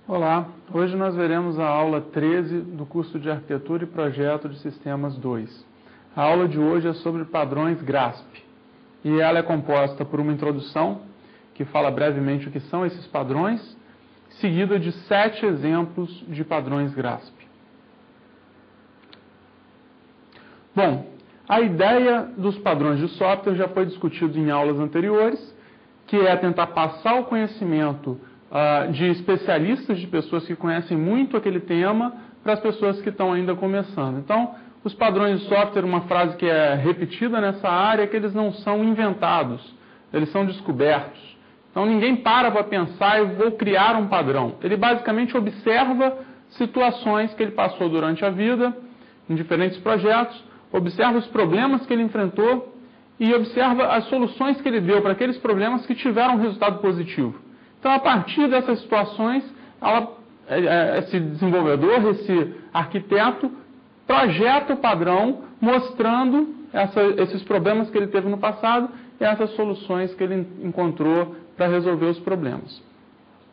Olá, hoje nós veremos a aula 13 do curso de Arquitetura e Projeto de Sistemas 2. A aula de hoje é sobre padrões GRASP e ela é composta por uma introdução que fala brevemente o que são esses padrões, seguida de 7 exemplos de padrões GRASP. Bom, a ideia dos padrões de software já foi discutida em aulas anteriores, que é tentar passar o conhecimento de especialistas, de pessoas que conhecem muito aquele tema, para as pessoas que estão ainda começando. Então, os padrões de software, uma frase que é repetida nessa área, é que eles não são inventados, eles são descobertos. Então, ninguém para pensar e vou criar um padrão. Ele basicamente observa situações que ele passou durante a vida, em diferentes projetos, observa os problemas que ele enfrentou e observa as soluções que ele deu para aqueles problemas que tiveram um resultado positivo. Então, a partir dessas situações, esse desenvolvedor, esse arquiteto, projeta o padrão mostrando esses problemas que ele teve no passado e essas soluções que ele encontrou para resolver os problemas.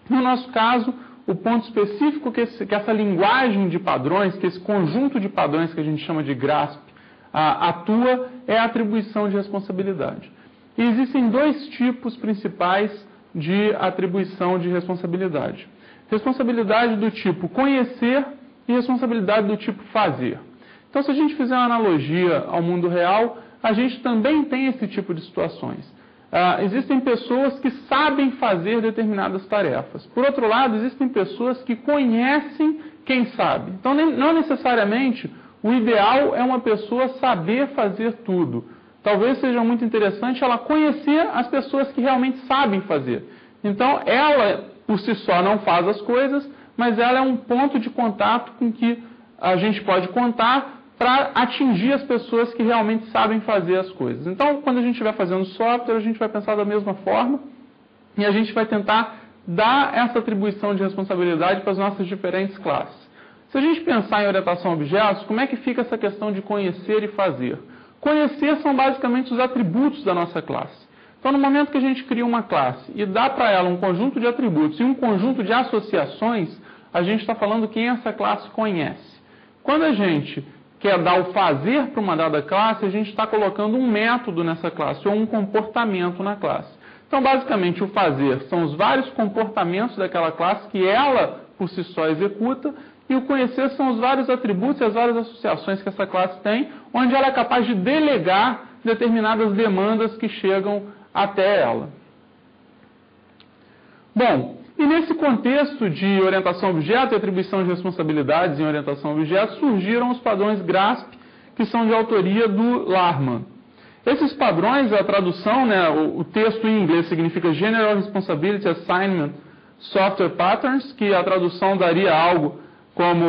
No nosso caso, o ponto específico que essa linguagem de padrões, que esse conjunto de padrões que a gente chama de GRASP, atua é a atribuição de responsabilidade. E existem dois tipos principais de atribuição de responsabilidade. Responsabilidade do tipo conhecer e responsabilidade do tipo fazer. Então, se a gente fizer uma analogia ao mundo real, a gente também tem esse tipo de situações. Existem pessoas que sabem fazer determinadas tarefas. Por outro lado, existem pessoas que conhecem quem sabe. Então, não necessariamente o ideal é uma pessoa saber fazer tudo. Talvez seja muito interessante ela conhecer as pessoas que realmente sabem fazer. Então, ela, por si só, não faz as coisas, mas ela é um ponto de contato com que a gente pode contar para atingir as pessoas que realmente sabem fazer as coisas. Então, quando a gente estiver fazendo software, a gente vai pensar da mesma forma e a gente vai tentar dar essa atribuição de responsabilidade para as nossas diferentes classes. Se a gente pensar em orientação a objetos, como é que fica essa questão de conhecer e fazer? Conhecer são basicamente os atributos da nossa classe. Então, no momento que a gente cria uma classe e dá para ela um conjunto de atributos e um conjunto de associações, a gente está falando quem essa classe conhece. Quando a gente quer dar o fazer para uma dada classe, a gente está colocando um método nessa classe ou um comportamento na classe. Então, basicamente, o fazer são os vários comportamentos daquela classe que ela, por si só, executa, e o conhecer são os vários atributos e as várias associações que essa classe tem, onde ela é capaz de delegar determinadas demandas que chegam até ela. Bom, e nesse contexto de orientação a objeto e atribuição de responsabilidades em orientação a objeto, surgiram os padrões GRASP, que são de autoria do Larman. Esses padrões, a tradução, o texto em inglês significa General Responsibility Assignment Software Patterns, que a tradução daria algo como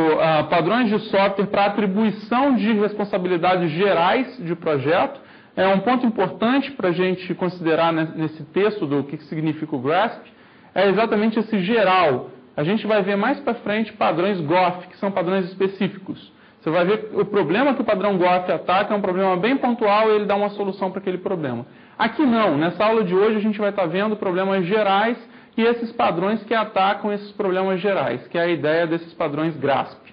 padrões de software para atribuição de responsabilidades gerais de projeto. É um ponto importante para a gente considerar nesse texto do que significa o GRASP, é exatamente esse geral. A gente vai ver mais para frente padrões GOF, que são padrões específicos. Você vai ver o problema que o padrão GOF ataca é um problema bem pontual e ele dá uma solução para aquele problema. Aqui não, nessa aula de hoje a gente vai estar vendo problemas gerais e esses padrões que atacam esses problemas gerais, que é a ideia desses padrões GRASP.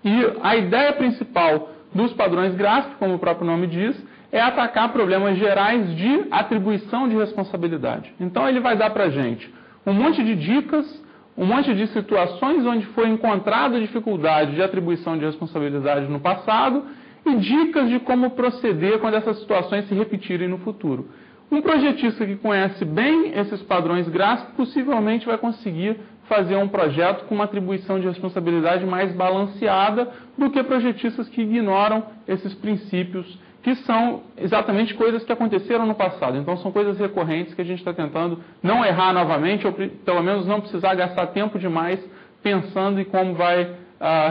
E a ideia principal dos padrões GRASP, como o próprio nome diz, é atacar problemas gerais de atribuição de responsabilidade. Então ele vai dar para a gente um monte de dicas, um monte de situações onde foi encontrada dificuldade de atribuição de responsabilidade no passado e dicas de como proceder quando essas situações se repetirem no futuro. Um projetista que conhece bem esses padrões GRASP possivelmente vai conseguir fazer um projeto com uma atribuição de responsabilidade mais balanceada do que projetistas que ignoram esses princípios, que são exatamente coisas que aconteceram no passado. Então, são coisas recorrentes que a gente está tentando não errar novamente, ou pelo menos não precisar gastar tempo demais pensando em como vai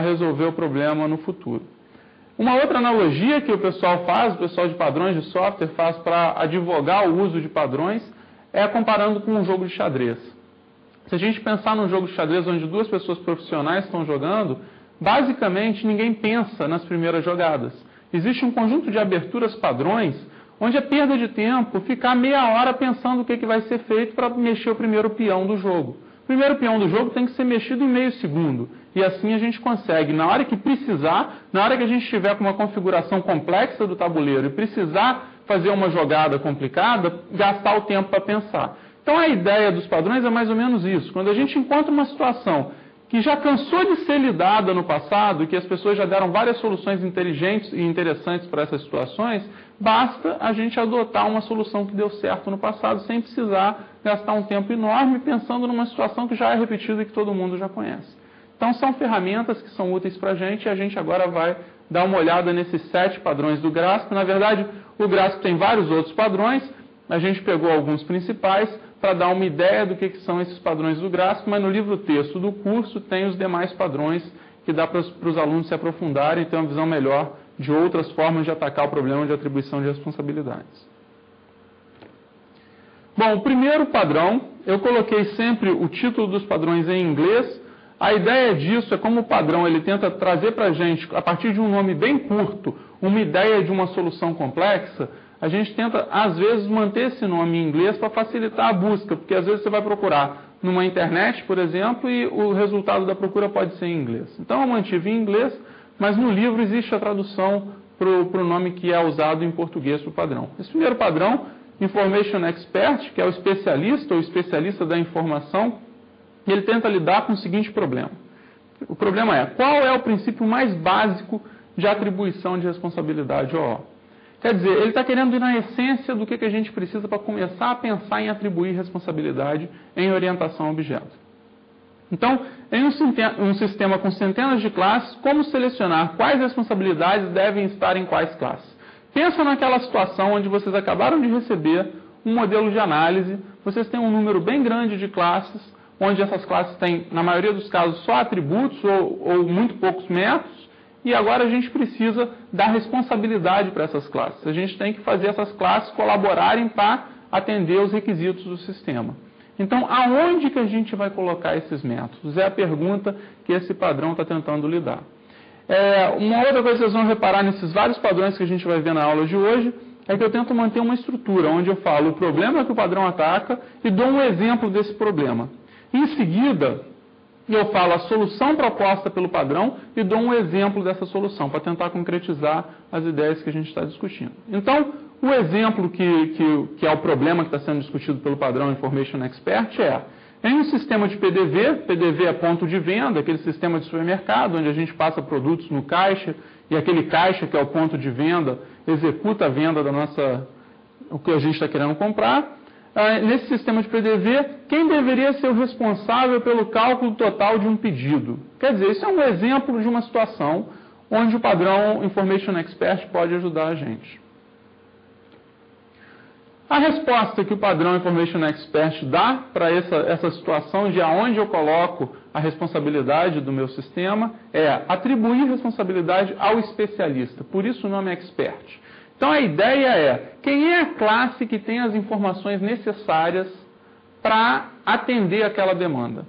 resolver o problema no futuro. Uma outra analogia que o pessoal de padrões de software faz para advogar o uso de padrões, é comparando com um jogo de xadrez. Se a gente pensar num jogo de xadrez onde duas pessoas profissionais estão jogando, basicamente ninguém pensa nas primeiras jogadas. Existe um conjunto de aberturas padrões, onde é perda de tempo ficar meia hora pensando o que vai ser feito para mexer o primeiro peão do jogo. O primeiro peão do jogo tem que ser mexido em meio segundo. E assim a gente consegue, na hora que precisar, na hora que a gente estiver com uma configuração complexa do tabuleiro e precisar fazer uma jogada complicada, gastar o tempo para pensar. Então a ideia dos padrões é mais ou menos isso. Quando a gente encontra uma situação que já cansou de ser lidada no passado, que as pessoas já deram várias soluções inteligentes e interessantes para essas situações, basta a gente adotar uma solução que deu certo no passado, sem precisar gastar um tempo enorme pensando numa situação que já é repetida e que todo mundo já conhece. Então são ferramentas que são úteis para a gente e a gente agora vai dar uma olhada nesses 7 padrões do Grasp. Na verdade, o Grasp tem vários outros padrões, a gente pegou alguns principais para dar uma ideia do que são esses padrões do Grasp, mas no livro texto do curso tem os demais padrões que dá para os alunos se aprofundarem e ter uma visão melhor de outras formas de atacar o problema de atribuição de responsabilidades. Bom, o primeiro padrão, eu coloquei sempre o título dos padrões em inglês. A ideia disso é como o padrão ele tenta trazer para a gente, a partir de um nome bem curto, uma ideia de uma solução complexa. A gente tenta, às vezes, manter esse nome em inglês para facilitar a busca, porque às vezes você vai procurar numa internet, por exemplo, e o resultado da procura pode ser em inglês. Então eu mantive em inglês, mas no livro existe a tradução para o nome que é usado em português para o padrão. Esse primeiro padrão, Information Expert, que é o especialista ou especialista da informação, ele tenta lidar com o seguinte problema. O problema é, qual é o princípio mais básico de atribuição de responsabilidade OO? Quer dizer, ele está querendo ir na essência do que a gente precisa para começar a pensar em atribuir responsabilidade em orientação a objeto. Então, em um sistema com centenas de classes, como selecionar quais responsabilidades devem estar em quais classes? Pensa naquela situação onde vocês acabaram de receber um modelo de análise, vocês têm um número bem grande de classes, onde essas classes têm, na maioria dos casos, só atributos ou muito poucos métodos, e agora a gente precisa dar responsabilidade para essas classes. A gente tem que fazer essas classes colaborarem para atender os requisitos do sistema. Então, aonde que a gente vai colocar esses métodos? É a pergunta que esse padrão está tentando lidar. Uma outra coisa que vocês vão reparar nesses vários padrões que a gente vai ver na aula de hoje, é que eu tento manter uma estrutura, onde eu falo o problema que o padrão ataca e dou um exemplo desse problema. Em seguida, eu falo a solução proposta pelo padrão e dou um exemplo dessa solução, para tentar concretizar as ideias que a gente está discutindo. Então, o exemplo que é o problema que está sendo discutido pelo padrão Information Expert é, em um sistema de PDV é ponto de venda, aquele sistema de supermercado, onde a gente passa produtos no caixa, e aquele caixa, que é o ponto de venda, executa a venda o que a gente está querendo comprar. Nesse sistema de PDV, quem deveria ser o responsável pelo cálculo total de um pedido? Quer dizer, isso é um exemplo de uma situação onde o padrão Information Expert pode ajudar a gente. A resposta que o padrão Information Expert dá para essa situação de aonde eu coloco a responsabilidade do meu sistema é atribuir responsabilidade ao especialista, por isso o nome é Expert. Então a ideia é, quem é a classe que tem as informações necessárias para atender aquela demanda?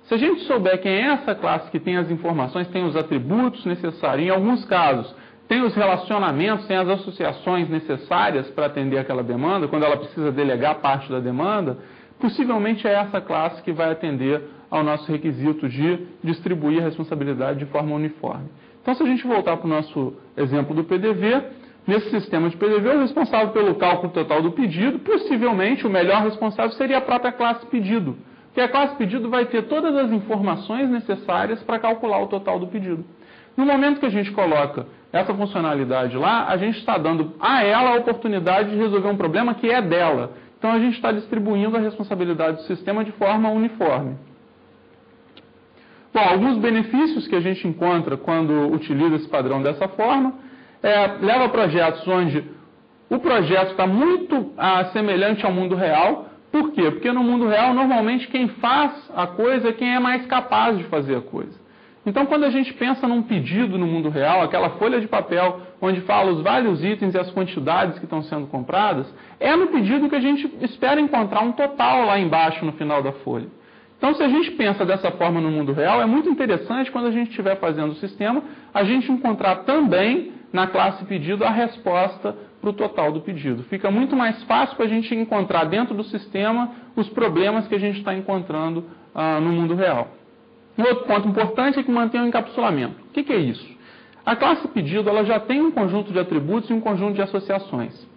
Se a gente souber quem é essa classe que tem as informações, tem os atributos necessários, em alguns casos tem os relacionamentos, tem as associações necessárias para atender aquela demanda, quando ela precisa delegar parte da demanda, possivelmente é essa classe que vai atender ao nosso requisito de distribuir a responsabilidade de forma uniforme. Então se a gente voltar para o nosso exemplo do PDV, nesse sistema de PDV, o responsável pelo cálculo total do pedido, possivelmente o melhor responsável seria a própria classe pedido, porque a classe pedido vai ter todas as informações necessárias para calcular o total do pedido. No momento que a gente coloca essa funcionalidade lá, a gente está dando a ela a oportunidade de resolver um problema que é dela. Então a gente está distribuindo a responsabilidade do sistema de forma uniforme. Bom, alguns benefícios que a gente encontra quando utiliza esse padrão dessa forma, leva a projetos onde o projeto está muito semelhante ao mundo real. Por quê? Porque no mundo real, normalmente, quem faz a coisa é quem é mais capaz de fazer a coisa. Então, quando a gente pensa num pedido no mundo real, aquela folha de papel onde fala os vários itens e as quantidades que estão sendo compradas, é no pedido que a gente espera encontrar um total lá embaixo no final da folha. Então, se a gente pensa dessa forma no mundo real, é muito interessante quando a gente estiver fazendo o sistema, a gente encontrar também na classe pedido a resposta para o total do pedido. Fica muito mais fácil para a gente encontrar dentro do sistema os problemas que a gente está encontrando no mundo real. Um outro ponto importante é que mantém o encapsulamento. O que é isso? A classe pedido ela já tem um conjunto de atributos e um conjunto de associações.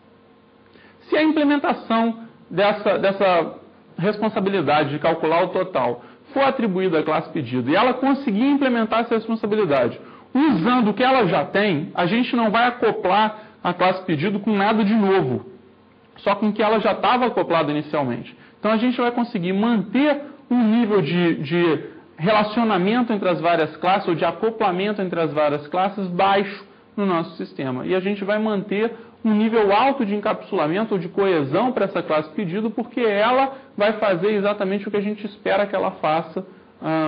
Se a implementação dessa responsabilidade de calcular o total for atribuída à classe pedido e ela conseguir implementar essa responsabilidade usando o que ela já tem, a gente não vai acoplar a classe pedido com nada de novo, só com o que ela já estava acoplada inicialmente. Então a gente vai conseguir manter um nível de relacionamento entre as várias classes, ou de acoplamento entre as várias classes, baixo no nosso sistema. E a gente vai manter um nível alto de encapsulamento ou de coesão para essa classe pedido, porque ela vai fazer exatamente o que a gente espera que ela faça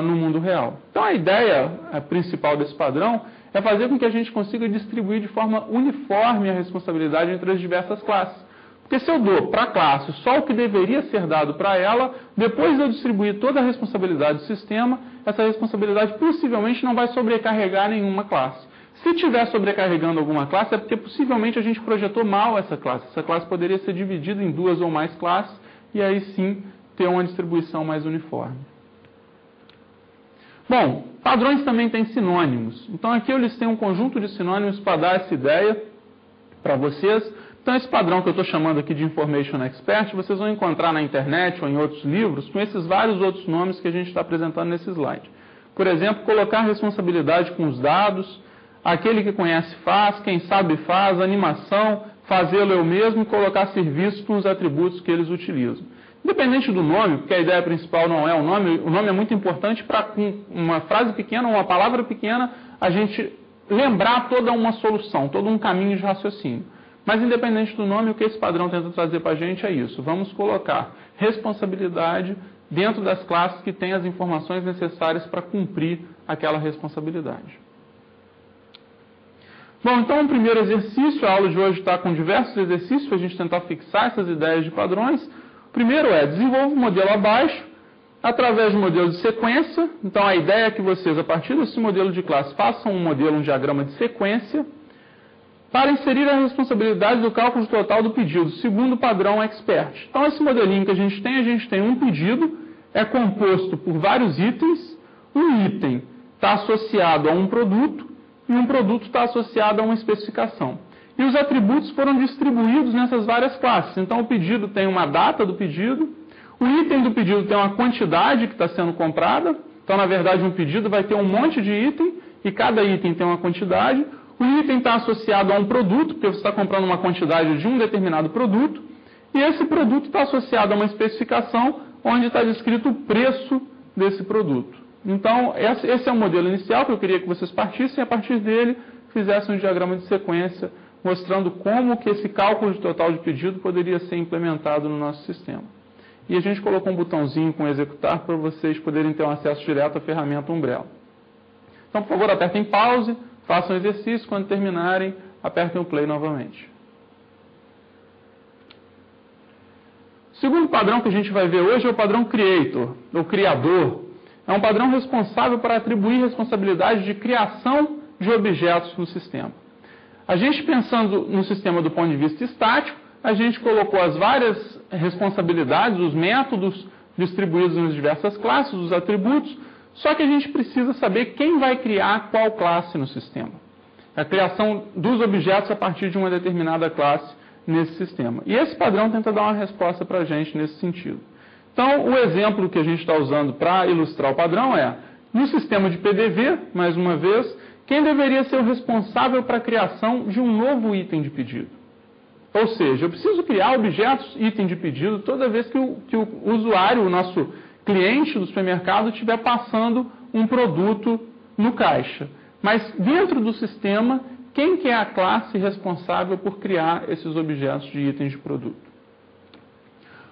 no mundo real. Então a ideia principal desse padrão é fazer com que a gente consiga distribuir de forma uniforme a responsabilidade entre as diversas classes. Porque se eu dou para a classe só o que deveria ser dado para ela, depois de eu distribuir toda a responsabilidade do sistema, essa responsabilidade possivelmente não vai sobrecarregar nenhuma classe. Se estiver sobrecarregando alguma classe, é porque possivelmente a gente projetou mal essa classe. Essa classe poderia ser dividida em 2 ou mais classes, e aí sim ter uma distribuição mais uniforme. Bom, padrões também têm sinônimos. Então aqui eu listei um conjunto de sinônimos para dar essa ideia para vocês. Então esse padrão que eu estou chamando aqui de Information Expert, vocês vão encontrar na internet ou em outros livros com esses vários outros nomes que a gente está apresentando nesse slide. Por exemplo, colocar responsabilidade com os dados, aquele que conhece faz, quem sabe faz, animação, fazê-lo eu mesmo e colocar serviços com os atributos que eles utilizam. Independente do nome, porque a ideia principal não é o nome é muito importante para com uma frase pequena, uma palavra pequena, a gente lembrar toda uma solução, todo um caminho de raciocínio. Mas independente do nome, o que esse padrão tenta trazer para a gente é isso. Vamos colocar responsabilidade dentro das classes que têm as informações necessárias para cumprir aquela responsabilidade. Bom, então o primeiro exercício, a aula de hoje está com diversos exercícios para a gente tentar fixar essas ideias de padrões. O primeiro é, desenvolva um modelo abaixo, através de um modelo de sequência. Então a ideia é que vocês, a partir desse modelo de classe, façam um modelo, um diagrama de sequência, para inserir a responsabilidade do cálculo total do pedido, segundo o padrão Expert. Então esse modelinho que a gente tem um pedido, é composto por vários itens, um item está associado a um produto, e um produto está associado a uma especificação. E os atributos foram distribuídos nessas várias classes. Então, o pedido tem uma data do pedido, o item do pedido tem uma quantidade que está sendo comprada. Então, na verdade, um pedido vai ter um monte de item, e cada item tem uma quantidade. O item está associado a um produto, porque você está comprando uma quantidade de um determinado produto, e esse produto está associado a uma especificação, onde está descrito o preço desse produto. Então, esse é o modelo inicial que eu queria que vocês partissem, e a partir dele fizessem um diagrama de sequência, mostrando como que esse cálculo de total de pedido poderia ser implementado no nosso sistema. E a gente colocou um botãozinho com executar para vocês poderem ter um acesso direto à ferramenta Umbrella. Então, por favor, apertem pause, façam o exercício, quando terminarem, apertem o play novamente. O segundo padrão que a gente vai ver hoje é o padrão Creator, ou Criador. É um padrão responsável para atribuir responsabilidade de criação de objetos no sistema. A gente, pensando no sistema do ponto de vista estático, a gente colocou as várias responsabilidades, os métodos distribuídos nas diversas classes, os atributos, só que a gente precisa saber quem vai criar qual classe no sistema. A criação dos objetos a partir de uma determinada classe nesse sistema. E esse padrão tenta dar uma resposta para a gente nesse sentido. Então, o exemplo que a gente está usando para ilustrar o padrão é, no sistema de PDV, mais uma vez, quem deveria ser o responsável para a criação de um novo item de pedido? Ou seja, eu preciso criar objetos item de pedido toda vez que o usuário, o nosso cliente do supermercado, estiver passando um produto no caixa. Mas dentro do sistema, quem que é a classe responsável por criar esses objetos de itens de produto?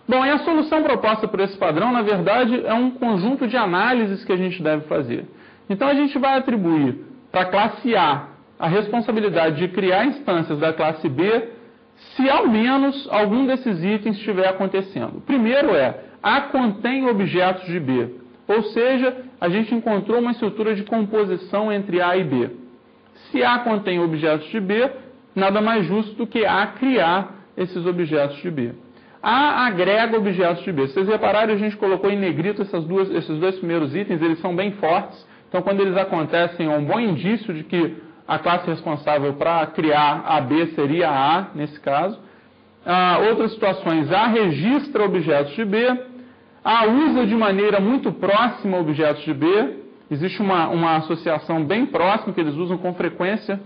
Bom, e a solução proposta por esse padrão, na verdade, é um conjunto de análises que a gente deve fazer. Então, a gente vai atribuir para a classe A a responsabilidade de criar instâncias da classe B se ao menos algum desses itens estiver acontecendo. O primeiro é, A contém objetos de B. Ou seja, a gente encontrou uma estrutura de composição entre A e B. Se A contém objetos de B, nada mais justo do que A criar esses objetos de B. A agrega objetos de B. Se vocês repararem, a gente colocou em negrito esses dois primeiros itens, eles são bem fortes. Então, quando eles acontecem, é um bom indício de que a classe responsável para criar a B seria a A, nesse caso. Outras situações, A registra objetos de B, A usa de maneira muito próxima objetos de B, existe uma associação bem próxima que eles usam com frequência,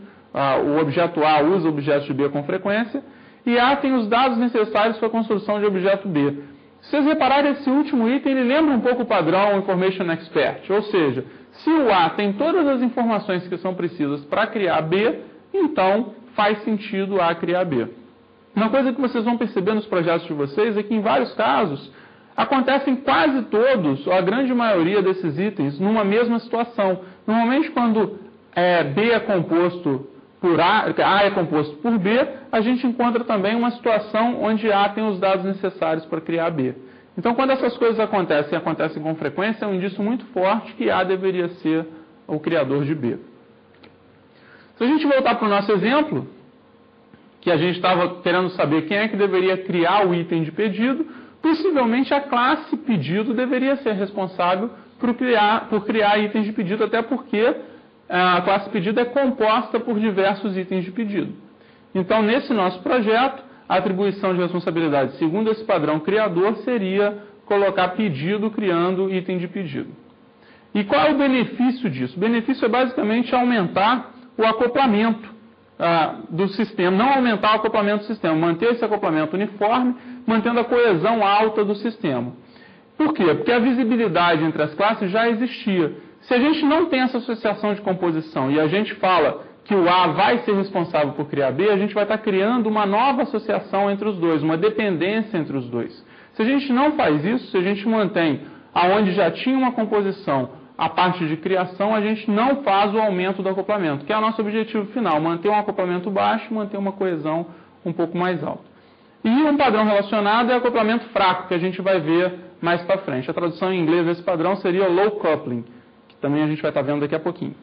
o objeto A usa objetos de B com frequência, e A tem os dados necessários para a construção de objeto B. Se vocês repararem, esse último item, ele lembra um pouco o padrão Information Expert, ou seja, se o A tem todas as informações que são precisas para criar B, então faz sentido A criar B. Uma coisa que vocês vão perceber nos projetos de vocês é que, em vários casos, acontecem quase todos, ou a grande maioria desses itens, numa mesma situação. Normalmente, quando B é composto por A é composto por B, a gente encontra também uma situação onde A tem os dados necessários para criar B. Então, quando essas coisas acontecem e acontecem com frequência, é um indício muito forte que A deveria ser o criador de B. Se a gente voltar para o nosso exemplo, que a gente estava querendo saber quem é que deveria criar o item de pedido, possivelmente a classe pedido deveria ser responsável por criar itens de pedido, até porque a classe pedido é composta por diversos itens de pedido. Então, nesse nosso projeto, a atribuição de responsabilidade segundo esse padrão criador seria colocar pedido criando item de pedido. E qual é o benefício disso? O benefício é basicamente aumentar o acoplamento do sistema, não aumentar o acoplamento do sistema, manter esse acoplamento uniforme, mantendo a coesão alta do sistema. Por quê? Porque a visibilidade entre as classes já existia. Se a gente não tem essa associação de composição e a gente fala que o A vai ser responsável por criar B, a gente vai estar criando uma nova associação entre os dois, uma dependência entre os dois. Se a gente não faz isso, se a gente mantém aonde já tinha uma composição a parte de criação, a gente não faz o aumento do acoplamento, que é o nosso objetivo final, manter um acoplamento baixo, manter uma coesão um pouco mais alta. E um padrão relacionado é acoplamento fraco, que a gente vai ver mais para frente. A tradução em inglês desse padrão seria low coupling, que também a gente vai estar vendo daqui a pouquinho.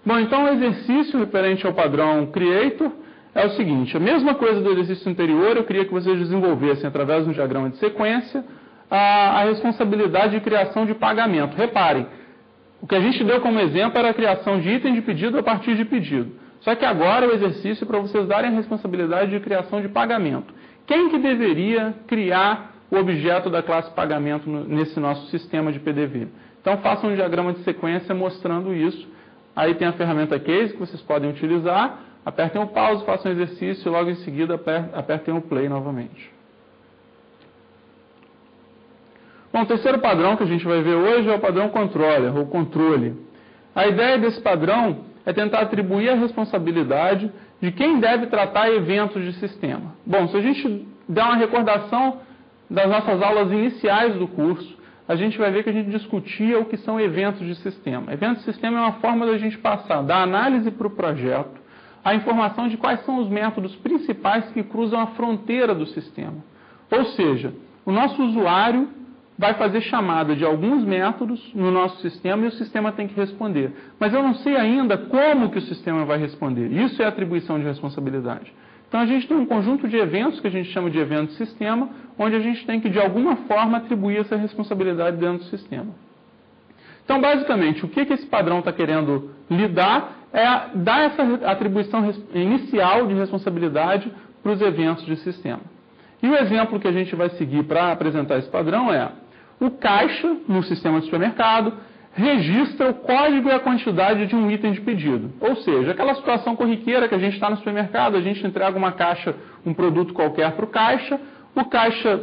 Bom, então o exercício referente ao padrão Creator é o seguinte, a mesma coisa do exercício anterior, eu queria que vocês desenvolvessem através de um diagrama de sequência a responsabilidade de criação de pagamento. Reparem, o que a gente deu como exemplo era a criação de item de pedido a partir de pedido. Só que agora o exercício é para vocês darem a responsabilidade de criação de pagamento. Quem que deveria criar o objeto da classe pagamento nesse nosso sistema de PDV? Então façam um diagrama de sequência mostrando isso. Aí tem a ferramenta Case que vocês podem utilizar. Apertem o pause, façam o exercício e logo em seguida apertem o play novamente. Bom, o terceiro padrão que a gente vai ver hoje é o padrão controller, ou controle. A ideia desse padrão é tentar atribuir a responsabilidade de quem deve tratar eventos de sistema. Bom, se a gente der uma recordação das nossas aulas iniciais do curso, a gente vai ver que a gente discutia o que são eventos de sistema. Eventos de sistema é uma forma da gente passar da análise para o projeto a informação de quais são os métodos principais que cruzam a fronteira do sistema. Ou seja, o nosso usuário vai fazer chamada de alguns métodos no nosso sistema e o sistema tem que responder. Mas eu não sei ainda como que o sistema vai responder. Isso é atribuição de responsabilidade. Então, a gente tem um conjunto de eventos que a gente chama de evento de sistema, onde a gente tem que, de alguma forma, atribuir essa responsabilidade dentro do sistema. Então, basicamente, o que esse padrão está querendo lidar é dar essa atribuição inicial de responsabilidade para os eventos de sistema. E o exemplo que a gente vai seguir para apresentar esse padrão é o caixa, no sistema de supermercado, registra o código e a quantidade de um item de pedido. Ou seja, aquela situação corriqueira que a gente está no supermercado, a gente entrega uma caixa, um produto qualquer para o caixa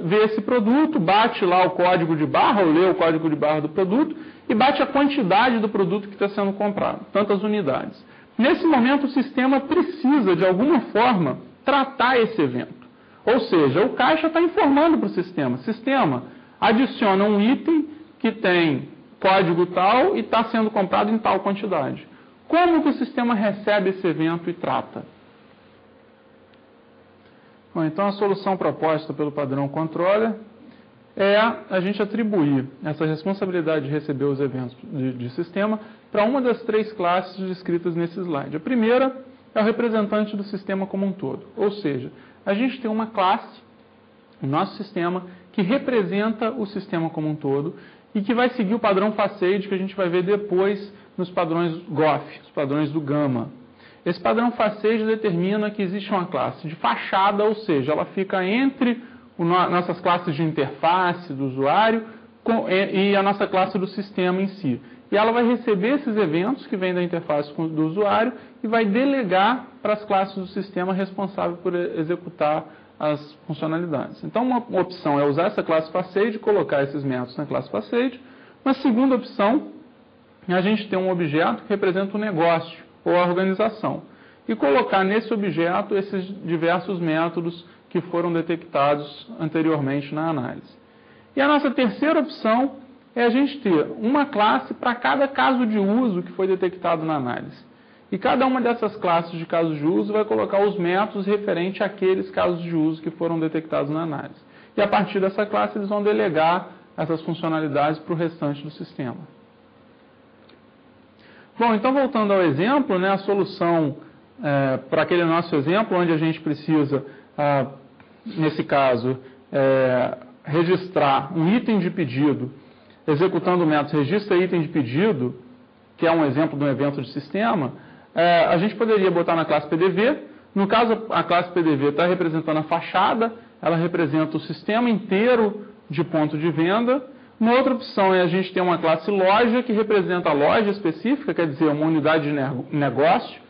vê esse produto, bate lá o código de barra, ou lê o código de barra do produto, e bate a quantidade do produto que está sendo comprado, tantas unidades. Nesse momento, o sistema precisa, de alguma forma, tratar esse evento. Ou seja, o caixa está informando para o sistema. Sistema, adiciona um item que tem código tal e está sendo comprado em tal quantidade. Como que o sistema recebe esse evento e trata? Bom, então a solução proposta pelo padrão controller é a gente atribuir essa responsabilidade de receber os eventos de sistema para uma das três classes descritas nesse slide. A primeira é o representante do sistema como um todo. Ou seja, a gente tem uma classe, o nosso sistema, que representa o sistema como um todo e que vai seguir o padrão Facade que a gente vai ver depois nos padrões GOF, os padrões do Gama. Esse padrão Facade determina que existe uma classe de fachada, ou seja, ela fica entre nossas classes de interface do usuário e a nossa classe do sistema em si. E ela vai receber esses eventos que vêm da interface do usuário e vai delegar para as classes do sistema responsável por executar as funcionalidades. Então, uma opção é usar essa classe Facade e colocar esses métodos na classe Facade. Uma segunda opção é a gente ter um objeto que representa o negócio ou a organização e colocar nesse objeto esses diversos métodos que foram detectados anteriormente na análise. E a nossa terceira opção é a gente ter uma classe para cada caso de uso que foi detectado na análise. E cada uma dessas classes de casos de uso vai colocar os métodos referentes àqueles casos de uso que foram detectados na análise. E a partir dessa classe eles vão delegar essas funcionalidades para o restante do sistema. Bom, então voltando ao exemplo, né, a solução para aquele nosso exemplo, onde a gente precisa, nesse caso, registrar um item de pedido, executando o método registra item de pedido, que é um exemplo de um evento de sistema, a gente poderia botar na classe PDV. No caso, a classe PDV está representando a fachada, ela representa o sistema inteiro de ponto de venda. Uma outra opção é a gente ter uma classe loja, que representa a loja específica, quer dizer, uma unidade de negócio.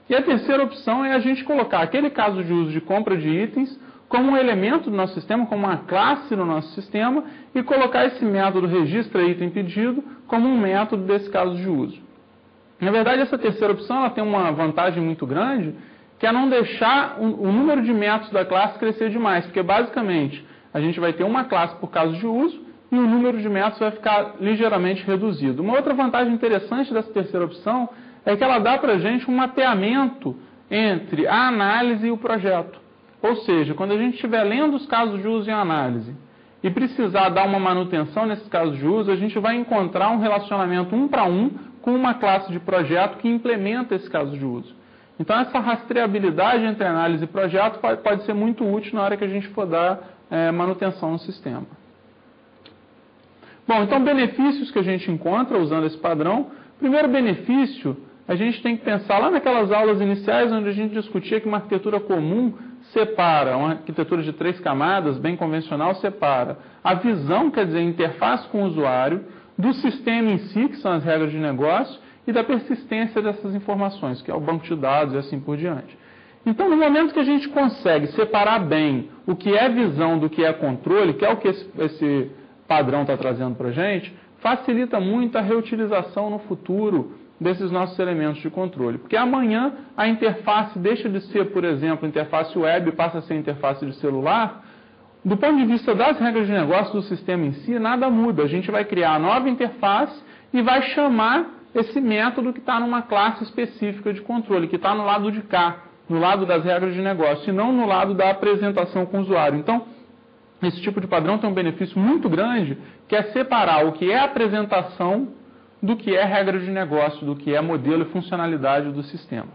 E a terceira opção é a gente colocar aquele caso de uso de compra de itens como um elemento do nosso sistema, como uma classe no nosso sistema, e colocar esse método registra item pedido como um método desse caso de uso. Na verdade, essa terceira opção ela tem uma vantagem muito grande, que é não deixar o número de métodos da classe crescer demais, porque basicamente a gente vai ter uma classe por caso de uso e o número de métodos vai ficar ligeiramente reduzido. Uma outra vantagem interessante dessa terceira opção é que ela dá para a gente um mapeamento entre a análise e o projeto. Ou seja, quando a gente estiver lendo os casos de uso em análise e precisar dar uma manutenção nesses casos de uso, a gente vai encontrar um relacionamento 1 para 1 com uma classe de projeto que implementa esse caso de uso. Então, essa rastreabilidade entre análise e projeto pode ser muito útil na hora que a gente for dar manutenção no sistema. Bom, então, benefícios que a gente encontra usando esse padrão. Primeiro benefício, a gente tem que pensar lá naquelas aulas iniciais onde a gente discutia que uma arquitetura comum separa, uma arquitetura de 3 camadas, bem convencional, separa a visão, quer dizer, a interface com o usuário, do sistema em si, que são as regras de negócio, e da persistência dessas informações, que é o banco de dados e assim por diante. Então, no momento que a gente consegue separar bem o que é visão do que é controle, que é o que esse padrão está trazendo para a gente, facilita muito a reutilização no futuro desses nossos elementos de controle. Porque amanhã a interface deixa de ser, por exemplo, interface web e passa a ser interface de celular. Do ponto de vista das regras de negócio do sistema em si, nada muda. A gente vai criar a nova interface e vai chamar esse método que está numa classe específica de controle, que está no lado de cá, no lado das regras de negócio, e não no lado da apresentação com o usuário. Então, esse tipo de padrão tem um benefício muito grande, que é separar o que é apresentação do que é regra de negócio, do que é modelo e funcionalidade do sistema.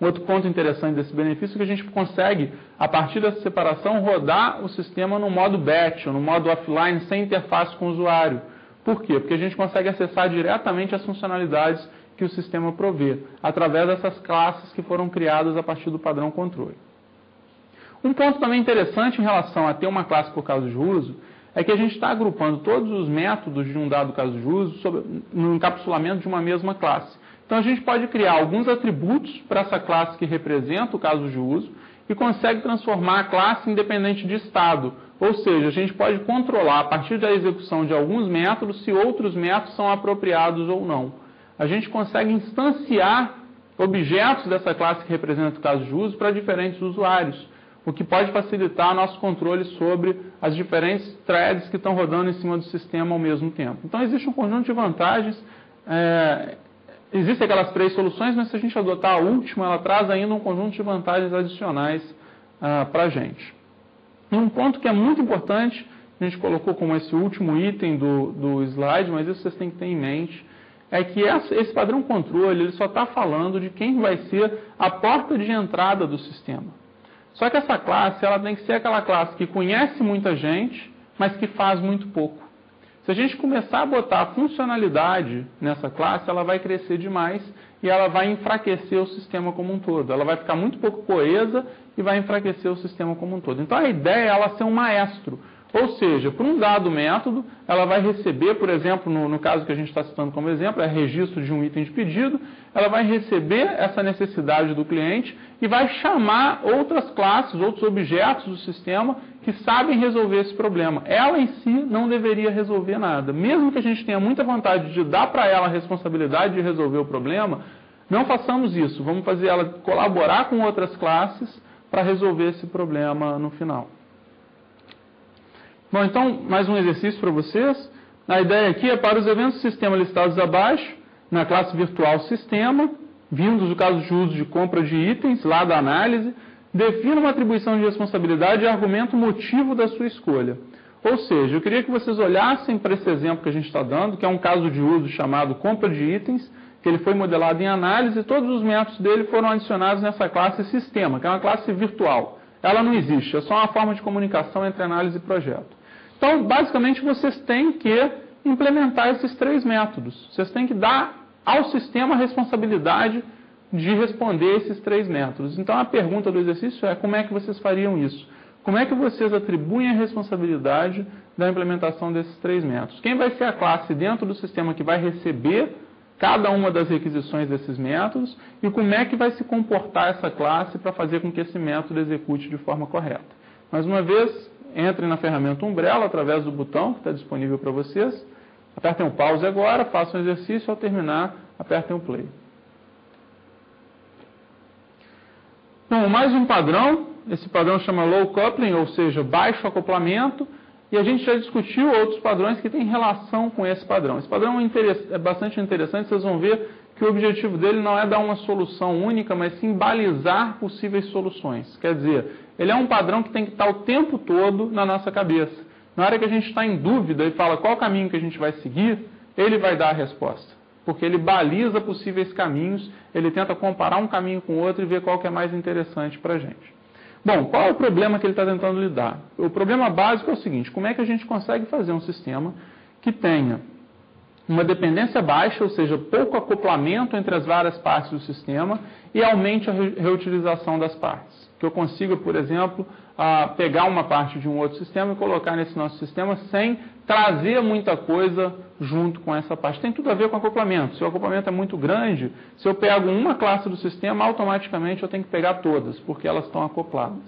Um outro ponto interessante desse benefício é que a gente consegue, a partir dessa separação, rodar o sistema no modo batch, ou no modo offline, sem interface com o usuário. Por quê? Porque a gente consegue acessar diretamente as funcionalidades que o sistema provê, através dessas classes que foram criadas a partir do padrão controle. Um ponto também interessante em relação a ter uma classe por caso de uso é que a gente está agrupando todos os métodos de um dado caso de uso no encapsulamento de uma mesma classe. Então, a gente pode criar alguns atributos para essa classe que representa o caso de uso e consegue transformar a classe independente de estado. Ou seja, a gente pode controlar, a partir da execução de alguns métodos, se outros métodos são apropriados ou não. A gente consegue instanciar objetos dessa classe que representa o caso de uso para diferentes usuários, o que pode facilitar nosso controle sobre as diferentes threads que estão rodando em cima do sistema ao mesmo tempo. Então, existe um conjunto de vantagens. Existem aquelas 3 soluções, mas se a gente adotar a última, ela traz ainda um conjunto de vantagens adicionais para a gente. E um ponto que é muito importante, a gente colocou como esse último item do slide, mas isso vocês têm que ter em mente, é que esse padrão controle ele só está falando de quem vai ser a porta de entrada do sistema. Só que essa classe ela tem que ser aquela classe que conhece muita gente, mas que faz muito pouco. Se a gente começar a botar funcionalidade nessa classe, ela vai crescer demais e ela vai enfraquecer o sistema como um todo. Ela vai ficar muito pouco coesa e vai enfraquecer o sistema como um todo. Então a ideia é ela ser um maestro. Ou seja, para um dado método, ela vai receber, por exemplo, no caso que a gente está citando como exemplo, é registro de um item de pedido, ela vai receber essa necessidade do cliente e vai chamar outras classes, outros objetos do sistema que sabem resolver esse problema. Ela em si não deveria resolver nada. Mesmo que a gente tenha muita vontade de dar para ela a responsabilidade de resolver o problema, não façamos isso. Vamos fazer ela colaborar com outras classes para resolver esse problema no final. Bom, então, mais um exercício para vocês. A ideia aqui é para os eventos do sistema listados abaixo, na classe virtual sistema, vindos do caso de uso de compra de itens, lá da análise, defina uma atribuição de responsabilidade e argumenta o motivo da sua escolha. Ou seja, eu queria que vocês olhassem para esse exemplo que a gente está dando, que é um caso de uso chamado compra de itens, que ele foi modelado em análise e todos os métodos dele foram adicionados nessa classe sistema, que é uma classe virtual. Ela não existe, é só uma forma de comunicação entre análise e projeto. Então, basicamente, vocês têm que implementar esses 3 métodos. Vocês têm que dar ao sistema a responsabilidade de responder esses 3 métodos. Então, a pergunta do exercício é como é que vocês fariam isso? Como é que vocês atribuem a responsabilidade da implementação desses 3 métodos? Quem vai ser a classe dentro do sistema que vai receber cada uma das requisições desses métodos e como é que vai se comportar essa classe para fazer com que esse método execute de forma correta? Mais uma vez, entrem na ferramenta Umbrella através do botão que está disponível para vocês. Apertem o pause agora, façam o exercício, ao terminar, apertem o play. Bom, mais um padrão. Esse padrão chama low coupling, ou seja, baixo acoplamento. E a gente já discutiu outros padrões que têm relação com esse padrão. Esse padrão é bastante interessante, vocês vão ver que o objetivo dele não é dar uma solução única, mas sim balizar possíveis soluções. Quer dizer, ele é um padrão que tem que estar o tempo todo na nossa cabeça. Na hora que a gente está em dúvida e fala qual caminho que a gente vai seguir, ele vai dar a resposta. Porque ele baliza possíveis caminhos, ele tenta comparar um caminho com o outro e ver qual que é mais interessante para a gente. Bom, qual é o problema que ele está tentando lidar? O problema básico é o seguinte: como é que a gente consegue fazer um sistema que tenha uma dependência baixa, ou seja, pouco acoplamento entre as várias partes do sistema e aumente a reutilização das partes? Que eu consiga, por exemplo, pegar uma parte de um outro sistema e colocar nesse nosso sistema sem trazer muita coisa junto com essa parte. Tem tudo a ver com acoplamento. Se o acoplamento é muito grande, se eu pego uma classe do sistema, automaticamente eu tenho que pegar todas, porque elas estão acopladas.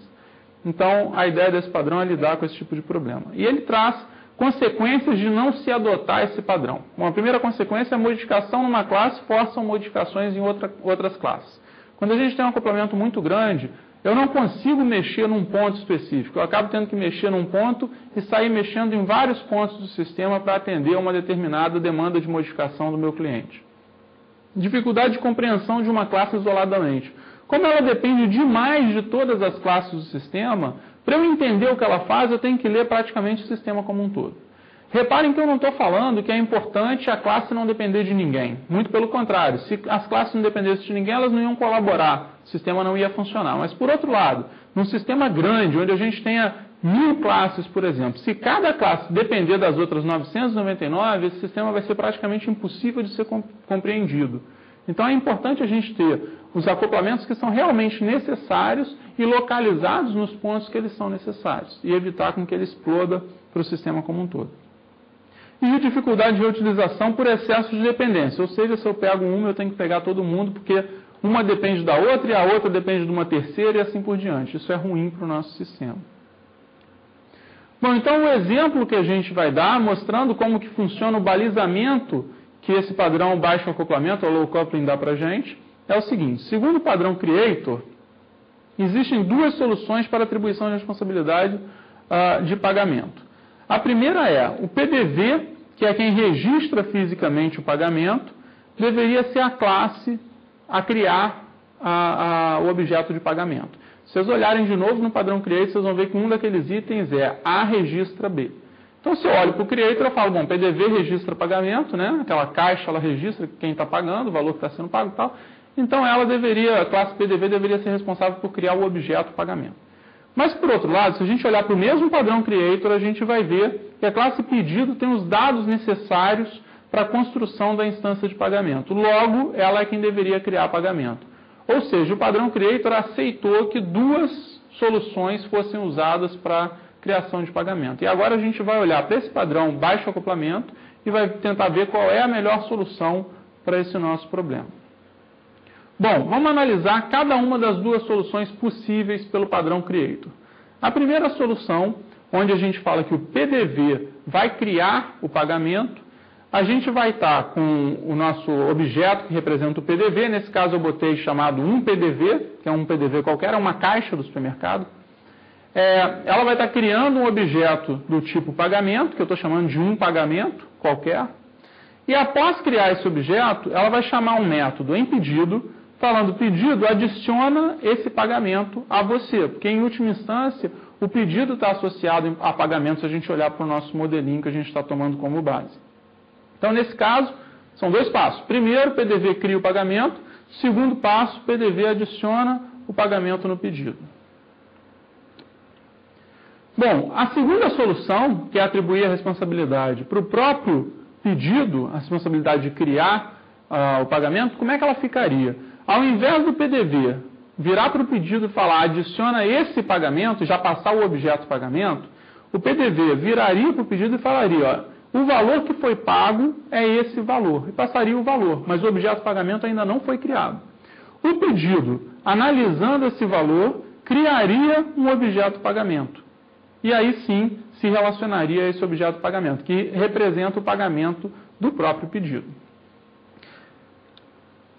Então, a ideia desse padrão é lidar com esse tipo de problema. E ele traz consequências de não se adotar esse padrão. Uma primeira consequência é a modificação numa classe forçam modificações em outras classes. Quando a gente tem um acoplamento muito grande, eu não consigo mexer num ponto específico. Eu acabo tendo que mexer num ponto e sair mexendo em vários pontos do sistema para atender a uma determinada demanda de modificação do meu cliente. Dificuldade de compreensão de uma classe isoladamente. Como ela depende demais de todas as classes do sistema, para eu entender o que ela faz, eu tenho que ler praticamente o sistema como um todo. Reparem que eu não estou falando que é importante a classe não depender de ninguém. Muito pelo contrário, se as classes não dependessem de ninguém, elas não iam colaborar, o sistema não ia funcionar. Mas, por outro lado, num sistema grande, onde a gente tenha 1000 classes, por exemplo, se cada classe depender das outras 999, esse sistema vai ser praticamente impossível de ser compreendido. Então, é importante a gente ter os acoplamentos que são realmente necessários e localizados nos pontos que eles são necessários, e evitar com que ele exploda para o sistema como um todo. E dificuldade de reutilização por excesso de dependência. Ou seja, se eu pego uma, eu tenho que pegar todo mundo, porque uma depende da outra e a outra depende de uma terceira e assim por diante. Isso é ruim para o nosso sistema. Bom, então o exemplo que a gente vai dar, mostrando como que funciona o balizamento que esse padrão baixo acoplamento, ou low coupling, dá para a gente, é o seguinte. Segundo o padrão Creator, existem 2 soluções para atribuição de responsabilidade de pagamento. A primeira é o PDV, que é quem registra fisicamente o pagamento, deveria ser a classe a criar o objeto de pagamento. Se vocês olharem de novo no padrão Create, vocês vão ver que um daqueles itens é A registra B. Então, se eu olho para o Creator, eu falo, bom, PDV registra pagamento, né? Aquela caixa, ela registra quem está pagando, o valor que está sendo pago e tal. Então, a classe PDV deveria ser responsável por criar o objeto pagamento. Mas, por outro lado, se a gente olhar para o mesmo padrão Creator, a gente vai ver que a classe pedido tem os dados necessários para a construção da instância de pagamento. Logo, ela é quem deveria criar pagamento. Ou seja, o padrão Creator aceitou que duas soluções fossem usadas para criação de pagamento. E agora a gente vai olhar para esse padrão baixo acoplamento e vai tentar ver qual é a melhor solução para esse nosso problema. Bom, vamos analisar cada uma das duas soluções possíveis pelo padrão Creator. A primeira solução, onde a gente fala que o PDV vai criar o pagamento, a gente vai estar com o nosso objeto que representa o PDV, nesse caso eu botei chamado um PDV, que é um PDV qualquer, é uma caixa do supermercado. Ela vai estar criando um objeto do tipo pagamento, que eu estou chamando de um pagamento qualquer, e após criar esse objeto, ela vai chamar um método em pedido, falando pedido adiciona esse pagamento a você, porque em última instância o pedido está associado a pagamento se a gente olhar para o nosso modelinho que a gente está tomando como base. Então, nesse caso, são dois passos. Primeiro, o PDV cria o pagamento. Segundo passo, o PDV adiciona o pagamento no pedido. Bom, a segunda solução, que é atribuir a responsabilidade para o próprio pedido, a responsabilidade de criar o pagamento, como é que ela ficaria? Ao invés do PDV virar para o pedido e falar adiciona esse pagamento, já passar o objeto pagamento, o PDV viraria para o pedido e falaria, ó, o valor que foi pago é esse valor, e passaria o valor, mas o objeto pagamento ainda não foi criado. O pedido, analisando esse valor, criaria um objeto pagamento. E aí sim se relacionaria a esse objeto pagamento, que representa o pagamento do próprio pedido.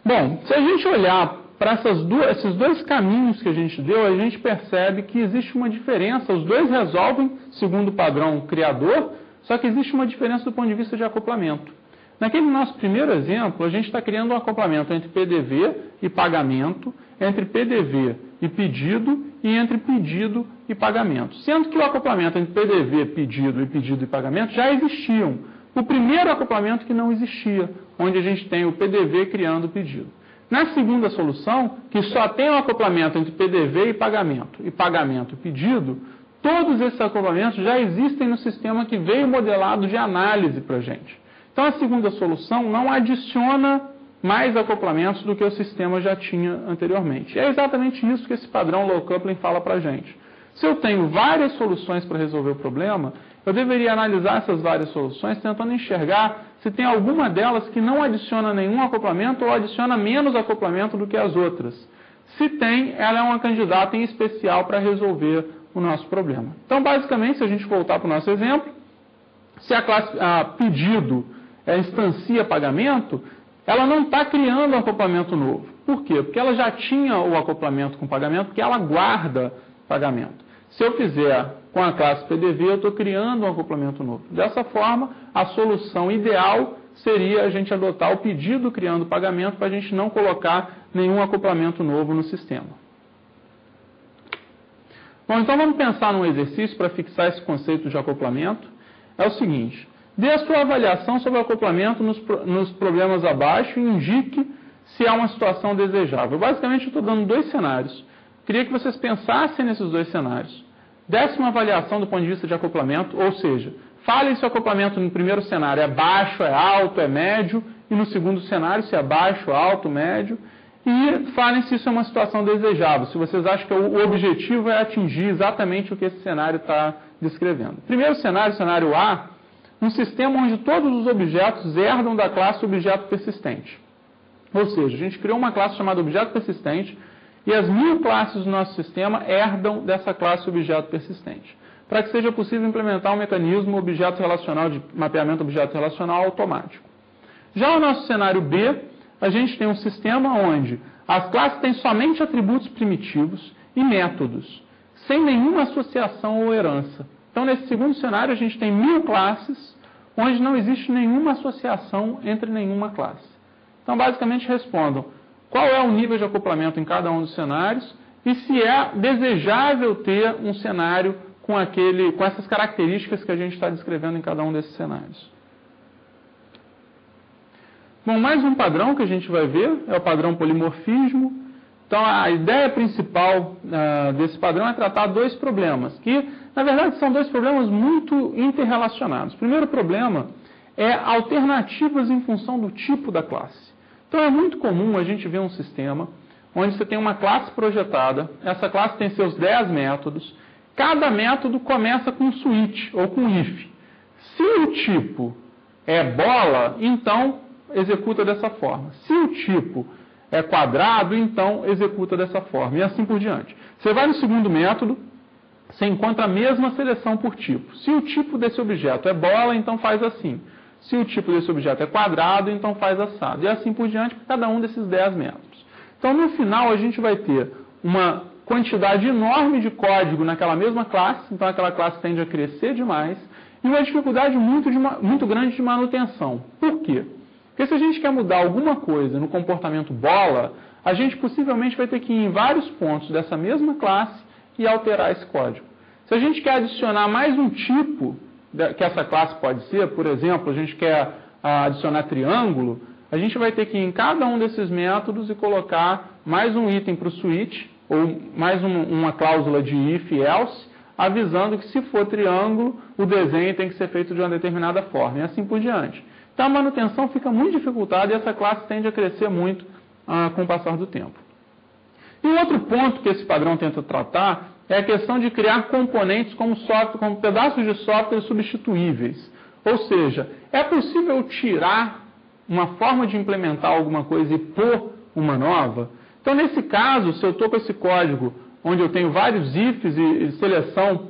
Bom, se a gente olhar para esses dois caminhos que a gente deu, a gente percebe que existe uma diferença. Os dois resolvem segundo o padrão criador, só que existe uma diferença do ponto de vista de acoplamento. Naquele nosso primeiro exemplo, a gente está criando um acoplamento entre PDV e pagamento, entre PDV e pedido e entre pedido e pagamento. Sendo que o acoplamento entre PDV, pedido e pagamento já existiam. O primeiro acoplamento que não existia, onde a gente tem o PDV criando o pedido. Na segunda solução, que só tem o acoplamento entre PDV e pagamento e pedido, todos esses acoplamentos já existem no sistema que veio modelado de análise para a gente. Então, a segunda solução não adiciona mais acoplamentos do que o sistema já tinha anteriormente. E é exatamente isso que esse padrão low coupling fala para a gente. Se eu tenho várias soluções para resolver o problema, eu deveria analisar essas várias soluções, tentando enxergar se tem alguma delas que não adiciona nenhum acoplamento ou adiciona menos acoplamento do que as outras. Se tem, ela é uma candidata em especial para resolver o nosso problema. Então, basicamente, se a gente voltar para o nosso exemplo, se a classe pedido instancia pagamento, ela não está criando um acoplamento novo. Por quê? Porque ela já tinha o acoplamento com pagamento, porque ela guarda pagamento. Se eu fizer com a classe PDV, eu estou criando um acoplamento novo. Dessa forma, a solução ideal seria a gente adotar o pedido criando pagamento para a gente não colocar nenhum acoplamento novo no sistema. Bom, então vamos pensar num exercício para fixar esse conceito de acoplamento. É o seguinte, dê a sua avaliação sobre o acoplamento nos problemas abaixo e indique se há uma situação desejável. Basicamente, eu estou dando dois cenários. Queria que vocês pensassem nesses dois cenários. Desse uma avaliação do ponto de vista de acoplamento, ou seja, falem se o acoplamento no primeiro cenário é baixo, é alto, é médio, e no segundo cenário se é baixo, alto, médio, e falem se isso é uma situação desejável, se vocês acham que o objetivo é atingir exatamente o que esse cenário está descrevendo. Primeiro cenário, cenário A, um sistema onde todos os objetos herdam da classe objeto persistente. Ou seja, a gente criou uma classe chamada objeto persistente, e as 1000 classes do nosso sistema herdam dessa classe objeto persistente, para que seja possível implementar um mecanismo objeto relacional de mapeamento objeto relacional automático. Já no nosso cenário B, a gente tem um sistema onde as classes têm somente atributos primitivos e métodos, sem nenhuma associação ou herança. Então, nesse segundo cenário, a gente tem 1000 classes, onde não existe nenhuma associação entre nenhuma classe. Então, basicamente, respondam qual é o nível de acoplamento em cada um dos cenários e se é desejável ter um cenário com essas características que a gente está descrevendo em cada um desses cenários. Bom, mais um padrão que a gente vai ver é o padrão polimorfismo. Então, a ideia principal desse padrão é tratar dois problemas, que, na verdade, são dois problemas muito interrelacionados. O primeiro problema é alternativas em função do tipo da classe. Então, é muito comum a gente ver um sistema onde você tem uma classe projetada, essa classe tem seus 10 métodos, cada método começa com switch ou com if. Se o tipo é bola, então executa dessa forma. Se o tipo é quadrado, então executa dessa forma, e assim por diante. Você vai no segundo método, você encontra a mesma seleção por tipo. Se o tipo desse objeto é bola, então faz assim. Se o tipo desse objeto é quadrado, então faz assado. E assim por diante, para cada um desses 10 métodos. Então, no final, a gente vai ter uma quantidade enorme de código naquela mesma classe, então aquela classe tende a crescer demais, e uma dificuldade muito grande de manutenção. Por quê? Porque se a gente quer mudar alguma coisa no comportamento bola, a gente possivelmente vai ter que ir em vários pontos dessa mesma classe e alterar esse código. Se a gente quer adicionar mais um tipo que essa classe pode ser, por exemplo, a gente quer adicionar triângulo, a gente vai ter que ir em cada um desses métodos e colocar mais um item para o switch, ou mais uma cláusula de if e else, avisando que se for triângulo, o desenho tem que ser feito de uma determinada forma, e assim por diante. Então a manutenção fica muito dificultada e essa classe tende a crescer muito com o passar do tempo. E um outro ponto que esse padrão tenta tratar é a questão de criar componentes como pedaços de software substituíveis. Ou seja, é possível tirar uma forma de implementar alguma coisa e pôr uma nova? Então, nesse caso, se eu estou com esse código onde eu tenho vários ifs e seleção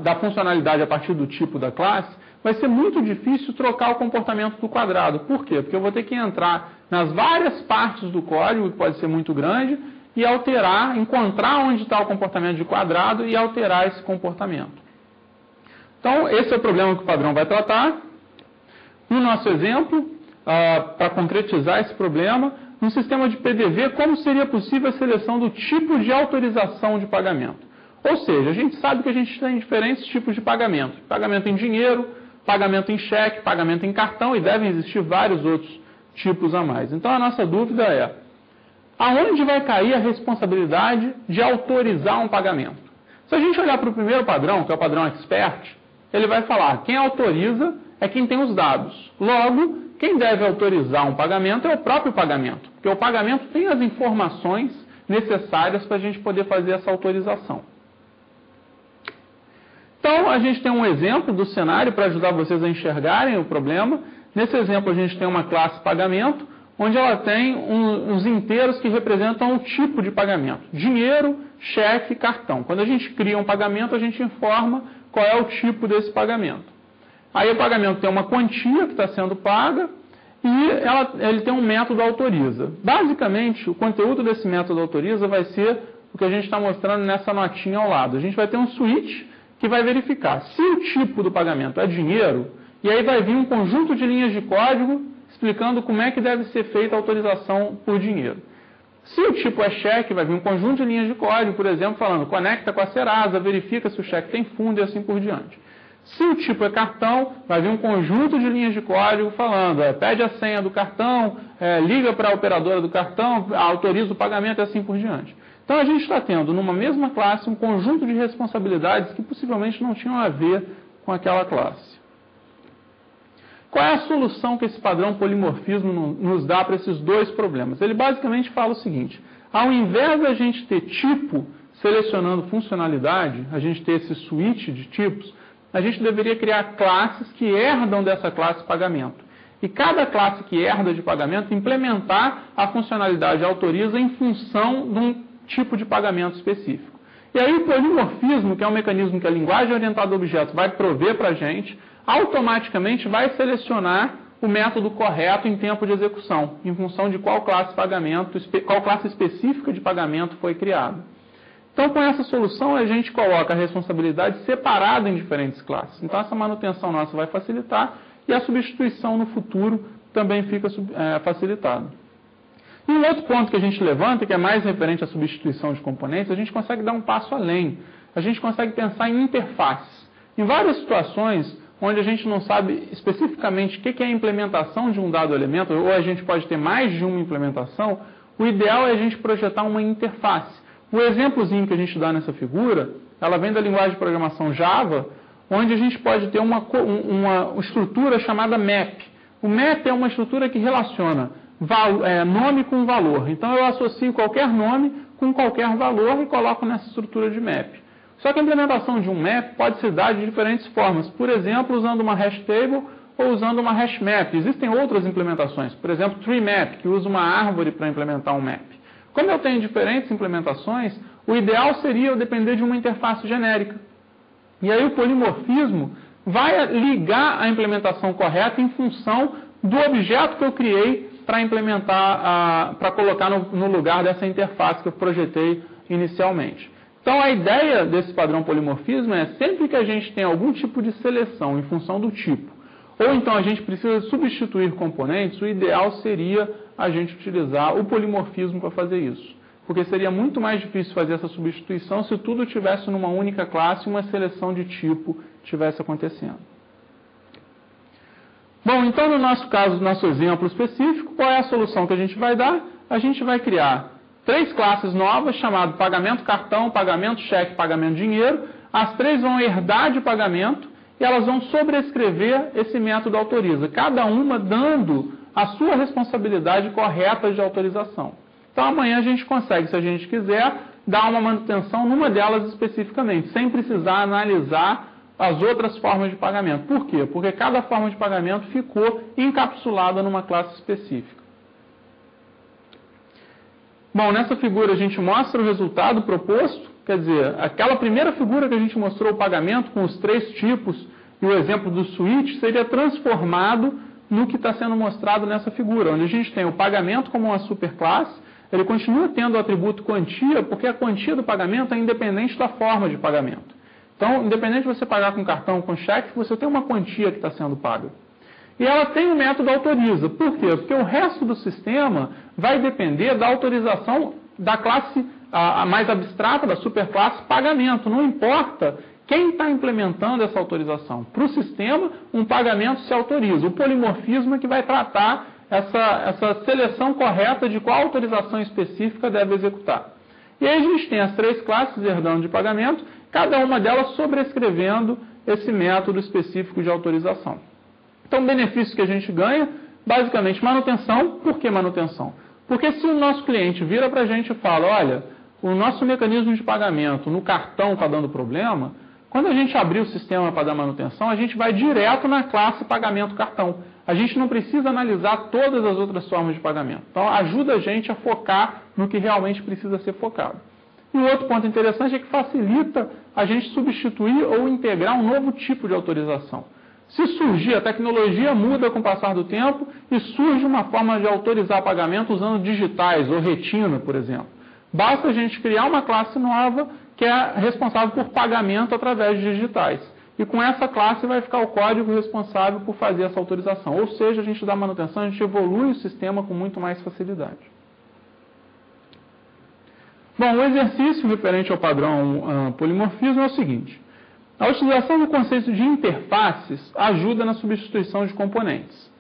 da funcionalidade a partir do tipo da classe, vai ser muito difícil trocar o comportamento do quadrado. Por quê? Porque eu vou ter que entrar nas várias partes do código, que pode ser muito grande, e alterar, encontrar onde está o comportamento de quadrado e alterar esse comportamento. Então, esse é o problema que o padrão vai tratar. No nosso exemplo, para concretizar esse problema, no sistema de PDV, como seria possível a seleção do tipo de autorização de pagamento? Ou seja, a gente sabe que a gente tem diferentes tipos de pagamento. Pagamento em dinheiro, pagamento em cheque, pagamento em cartão, e devem existir vários outros tipos a mais. Então, a nossa dúvida é: aonde vai cair a responsabilidade de autorizar um pagamento? Se a gente olhar para o primeiro padrão, que é o padrão expert, ele vai falar: quem autoriza é quem tem os dados. Logo, quem deve autorizar um pagamento é o próprio pagamento, porque o pagamento tem as informações necessárias para a gente poder fazer essa autorização. Então, a gente tem um exemplo do cenário para ajudar vocês a enxergarem o problema. Nesse exemplo, a gente tem uma classe pagamento, onde ela tem uns inteiros que representam o tipo de pagamento: dinheiro, cheque, cartão. Quando a gente cria um pagamento, a gente informa qual é o tipo desse pagamento. Aí o pagamento tem uma quantia que está sendo paga e ele tem um método autoriza. Basicamente, o conteúdo desse método autoriza vai ser o que a gente está mostrando nessa notinha ao lado. A gente vai ter um switch que vai verificar se o tipo do pagamento é dinheiro, e aí vai vir um conjunto de linhas de código explicando como é que deve ser feita a autorização por dinheiro. Se o tipo é cheque, vai vir um conjunto de linhas de código, por exemplo, falando conecta com a Serasa, verifica se o cheque tem fundo e assim por diante. Se o tipo é cartão, vai vir um conjunto de linhas de código falando pede a senha do cartão, liga para a operadora do cartão, autoriza o pagamento e assim por diante. Então a gente está tendo numa mesma classe um conjunto de responsabilidades que possivelmente não tinham a ver com aquela classe. Qual é a solução que esse padrão polimorfismo nos dá para esses dois problemas? Ele basicamente fala o seguinte: ao invés de a gente ter tipo selecionando funcionalidade, a gente ter esse switch de tipos, a gente deveria criar classes que herdam dessa classe pagamento. E cada classe que herda de pagamento implementar a funcionalidade autoriza em função de um tipo de pagamento específico. E aí o polimorfismo, que é um mecanismo que a linguagem orientada a objetos vai prover para a gente, automaticamente vai selecionar o método correto em tempo de execução, em função de qual classe específica de pagamento foi criada. Então, com essa solução, a gente coloca a responsabilidade separada em diferentes classes. Então, essa manutenção nossa vai facilitar e a substituição no futuro também fica facilitada. E um outro ponto que a gente levanta, que é mais referente à substituição de componentes, a gente consegue dar um passo além. a gente consegue pensar em interfaces. Em várias situações onde a gente não sabe especificamente o que é a implementação de um dado elemento, ou a gente pode ter mais de uma implementação, o ideal é a gente projetar uma interface. O exemplozinho que a gente dá nessa figura, ela vem da linguagem de programação Java, onde a gente pode ter uma estrutura chamada map. O map é uma estrutura que relaciona nome com valor. Então, eu associo qualquer nome com qualquer valor e coloco nessa estrutura de map. Só que a implementação de um map pode se dar de diferentes formas. Por exemplo, usando uma hash table ou usando uma hash map. Existem outras implementações. Por exemplo, tree map, que usa uma árvore para implementar um map. Como eu tenho diferentes implementações, o ideal seria eu depender de uma interface genérica. E aí o polimorfismo vai ligar a implementação correta em função do objeto que eu criei para implementar, para colocar no lugar dessa interface que eu projetei inicialmente. Então a ideia desse padrão polimorfismo é sempre que a gente tem algum tipo de seleção em função do tipo, ou então a gente precisa substituir componentes, o ideal seria a gente utilizar o polimorfismo para fazer isso. Porque seria muito mais difícil fazer essa substituição se tudo estivesse numa única classe e uma seleção de tipo estivesse acontecendo. Bom, então no nosso caso, no nosso exemplo específico, qual é a solução que a gente vai dar? A gente vai criar 3 classes novas, chamadas pagamento cartão, pagamento cheque, pagamento dinheiro. As 3 vão herdar de pagamento e elas vão sobrescrever esse método autoriza, cada uma dando a sua responsabilidade correta de autorização. Então amanhã a gente consegue, se a gente quiser, dar uma manutenção numa delas especificamente, sem precisar analisar as outras formas de pagamento. Por quê? Porque cada forma de pagamento ficou encapsulada numa classe específica. Bom, nessa figura a gente mostra o resultado proposto, quer dizer, aquela primeira figura que a gente mostrou o pagamento com os 3 tipos e o exemplo do switch seria transformado no que está sendo mostrado nessa figura, onde a gente tem o pagamento como uma superclasse, ele continua tendo o atributo quantia, porque a quantia do pagamento é independente da forma de pagamento. Então, independente de você pagar com cartão ou com cheque, você tem uma quantia que está sendo paga. E ela tem o método autoriza. Por quê? Porque o resto do sistema vai depender da autorização da classe a mais abstrata, da superclasse pagamento. Não importa quem está implementando essa autorização. Para o sistema, um pagamento se autoriza. O polimorfismo é que vai tratar essa seleção correta de qual autorização específica deve executar. E aí a gente tem as 3 classes herdando de pagamento, cada uma delas sobrescrevendo esse método específico de autorização. Então, o benefício que a gente ganha, basicamente, manutenção. Por que manutenção? Porque se o nosso cliente vira para a gente e fala, olha, o nosso mecanismo de pagamento no cartão está dando problema, quando a gente abrir o sistema para dar manutenção, a gente vai direto na classe pagamento cartão. A gente não precisa analisar todas as outras formas de pagamento. Então, ajuda a gente a focar no que realmente precisa ser focado. E o outro ponto interessante é que facilita a gente substituir ou integrar um novo tipo de autorização. Se surgir, a tecnologia muda com o passar do tempo e surge uma forma de autorizar pagamento usando digitais ou retina, por exemplo. Basta a gente criar uma classe nova que é responsável por pagamento através de digitais. E com essa classe vai ficar o código responsável por fazer essa autorização. Ou seja, a gente dá manutenção, a gente evolui o sistema com muito mais facilidade. Bom, o exercício referente ao padrão polimorfismo é o seguinte. A utilização do conceito de interfaces ajuda na substituição de componentes.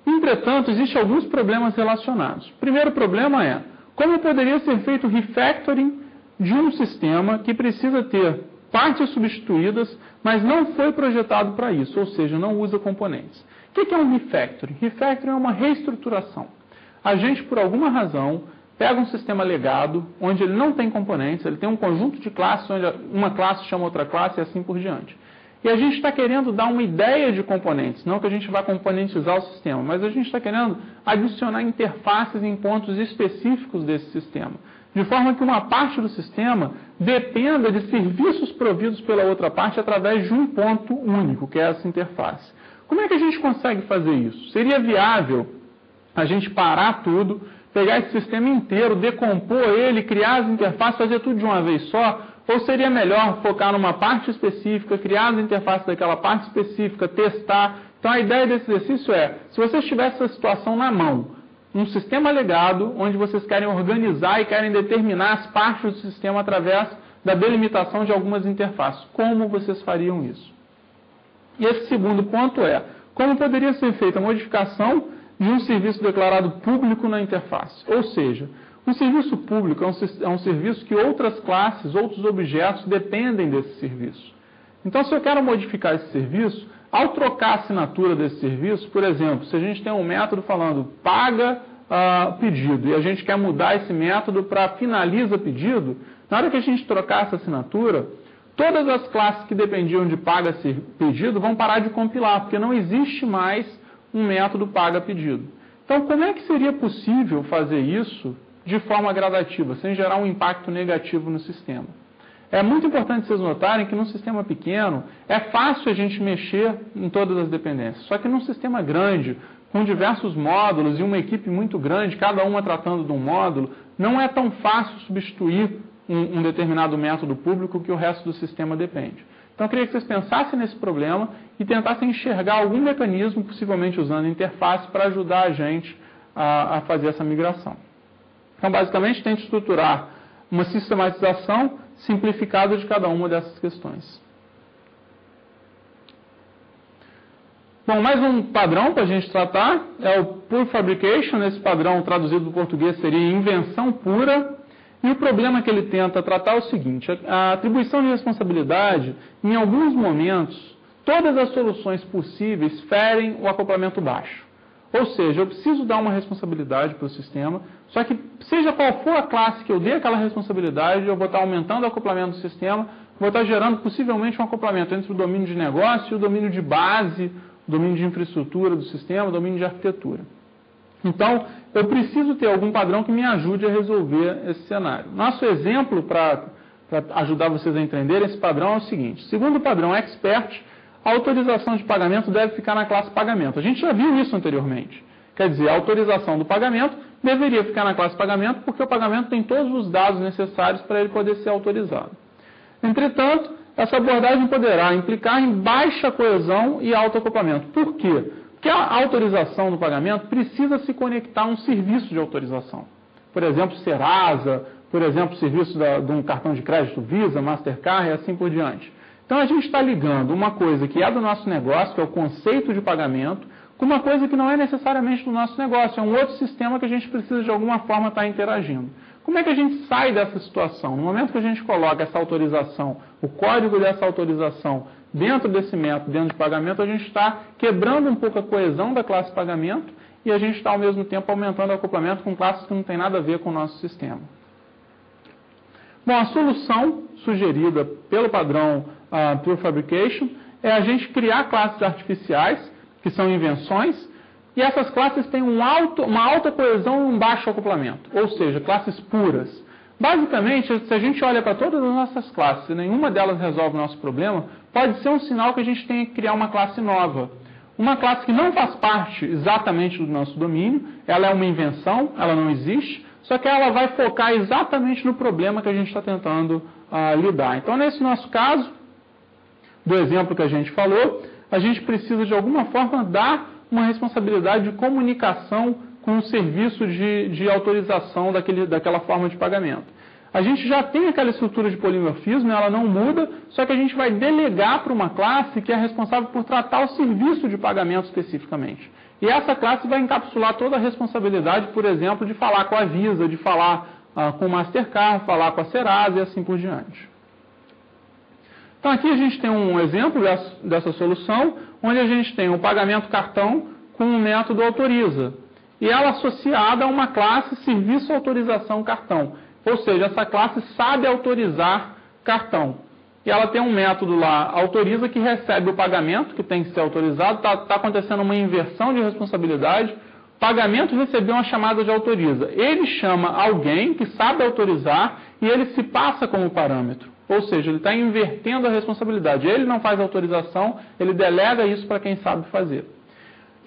Entretanto, existem alguns problemas relacionados. O primeiro problema é, como poderia ser feito o refactoring de um sistema que precisa ter partes substituídas, mas não foi projetado para isso, ou seja, não usa componentes. O que é um refactoring? Refactoring é uma reestruturação. A gente, por alguma razão, pega um sistema legado, onde ele não tem componentes, ele tem um conjunto de classes, onde uma classe chama outra classe e assim por diante. E a gente está querendo dar uma ideia de componentes, não que a gente vá componentizar o sistema, mas a gente está querendo adicionar interfaces em pontos específicos desse sistema, de forma que uma parte do sistema dependa de serviços providos pela outra parte através de um ponto único, que é essa interface. Como é que a gente consegue fazer isso? Seria viável a gente parar tudo, pegar esse sistema inteiro, decompor ele, criar as interfaces, fazer tudo de uma vez só? Ou seria melhor focar numa parte específica, criar as interfaces daquela parte específica, testar? Então a ideia desse exercício é, se vocês tivessem essa situação na mão, um sistema legado, onde vocês querem organizar e querem determinar as partes do sistema através da delimitação de algumas interfaces. Como vocês fariam isso? E esse segundo ponto é, como poderia ser feita a modificação de um serviço declarado público na interface? Ou seja, um serviço público é um serviço que outras classes, outros objetos dependem desse serviço. Então, se eu quero modificar esse serviço, ao trocar a assinatura desse serviço, por exemplo, se a gente tem um método falando paga pedido e a gente quer mudar esse método para finaliza pedido, na hora que a gente trocar essa assinatura, todas as classes que dependiam de paga pedido vão parar de compilar, porque não existe mais um método paga pedido. Então, como é que seria possível fazer isso de forma gradativa, sem gerar um impacto negativo no sistema? É muito importante vocês notarem que num sistema pequeno é fácil a gente mexer em todas as dependências. Só que num sistema grande, com diversos módulos e uma equipe muito grande, cada uma tratando de um módulo, não é tão fácil substituir um determinado método público que o resto do sistema depende. Então eu queria que vocês pensassem nesse problema e tentassem enxergar algum mecanismo, possivelmente usando interface, para ajudar a gente a fazer essa migração. Então basicamente tente estruturar uma sistematização simplificada de cada uma dessas questões. Bom, mais um padrão para a gente tratar é o Pure Fabrication. Esse padrão traduzido para o português seria invenção pura. E o problema que ele tenta tratar é o seguinte: a atribuição de responsabilidade, em alguns momentos, todas as soluções possíveis ferem o acoplamento baixo. Ou seja, eu preciso dar uma responsabilidade para o sistema, só que seja qual for a classe que eu dê aquela responsabilidade, eu vou estar aumentando o acoplamento do sistema, vou estar gerando possivelmente um acoplamento entre o domínio de negócio e o domínio de base, o domínio de infraestrutura do sistema, o domínio de arquitetura. Então, eu preciso ter algum padrão que me ajude a resolver esse cenário. Nosso exemplo para ajudar vocês a entenderem esse padrão é o seguinte: segundo o padrão Expert, a autorização de pagamento deve ficar na classe pagamento. A gente já viu isso anteriormente. Quer dizer, a autorização do pagamento deveria ficar na classe pagamento porque o pagamento tem todos os dados necessários para ele poder ser autorizado. Entretanto, essa abordagem poderá implicar em baixa coesão e alto acoplamento. Por quê? Porque a autorização do pagamento precisa se conectar a um serviço de autorização. Por exemplo, Serasa, por exemplo, serviço de um cartão de crédito Visa, Mastercard e assim por diante. Então, a gente está ligando uma coisa que é do nosso negócio, que é o conceito de pagamento, com uma coisa que não é necessariamente do nosso negócio, é um outro sistema que a gente precisa de alguma forma estar interagindo. Como é que a gente sai dessa situação? No momento que a gente coloca essa autorização, o código dessa autorização dentro desse método, dentro de pagamento, a gente está quebrando um pouco a coesão da classe pagamento e a gente está, ao mesmo tempo, aumentando o acoplamento com classes que não tem nada a ver com o nosso sistema. Bom, a solução sugerida pelo padrão Pure Fabrication é a gente criar classes artificiais, que são invenções, e essas classes têm uma alta coesão e um baixo acoplamento, ou seja, classes puras. Basicamente, se a gente olha para todas as nossas classes e nenhuma delas resolve o nosso problema, pode ser um sinal que a gente tem que criar uma classe nova. Uma classe que não faz parte exatamente do nosso domínio, ela é uma invenção, ela não existe, só que ela vai focar exatamente no problema que a gente está tentando lidar. Então, nesse nosso caso, do exemplo que a gente falou, a gente precisa de alguma forma dar uma responsabilidade de comunicação com o serviço de autorização daquela forma de pagamento. A gente já tem aquela estrutura de polimorfismo, ela não muda, só que a gente vai delegar para uma classe que é responsável por tratar o serviço de pagamento especificamente. E essa classe vai encapsular toda a responsabilidade, por exemplo, de falar com a Visa, de falar com o Mastercard, falar com a Serasa e assim por diante. Então aqui a gente tem um exemplo dessa solução, onde a gente tem o pagamento cartão com o método autoriza. E ela associada a uma classe serviço autorização cartão. Ou seja, essa classe sabe autorizar cartão. E ela tem um método lá, autoriza, que recebe o pagamento, que tem que ser autorizado. Está acontecendo uma inversão de responsabilidade. O pagamento recebeu uma chamada de autoriza. Ele chama alguém que sabe autorizar e ele se passa como parâmetro. Ou seja, ele está invertendo a responsabilidade. Ele não faz autorização, ele delega isso para quem sabe fazer.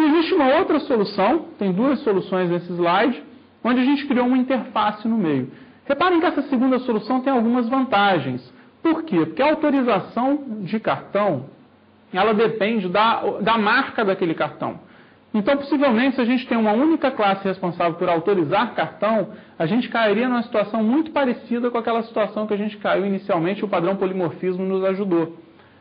Existe uma outra solução, tem duas soluções nesse slide, onde a gente criou uma interface no meio. Reparem que essa segunda solução tem algumas vantagens. Por quê? Porque a autorização de cartão, ela depende da marca daquele cartão. Então, possivelmente, se a gente tem uma única classe responsável por autorizar cartão, a gente cairia numa situação muito parecida com aquela situação que a gente caiu inicialmente, o padrão polimorfismo nos ajudou.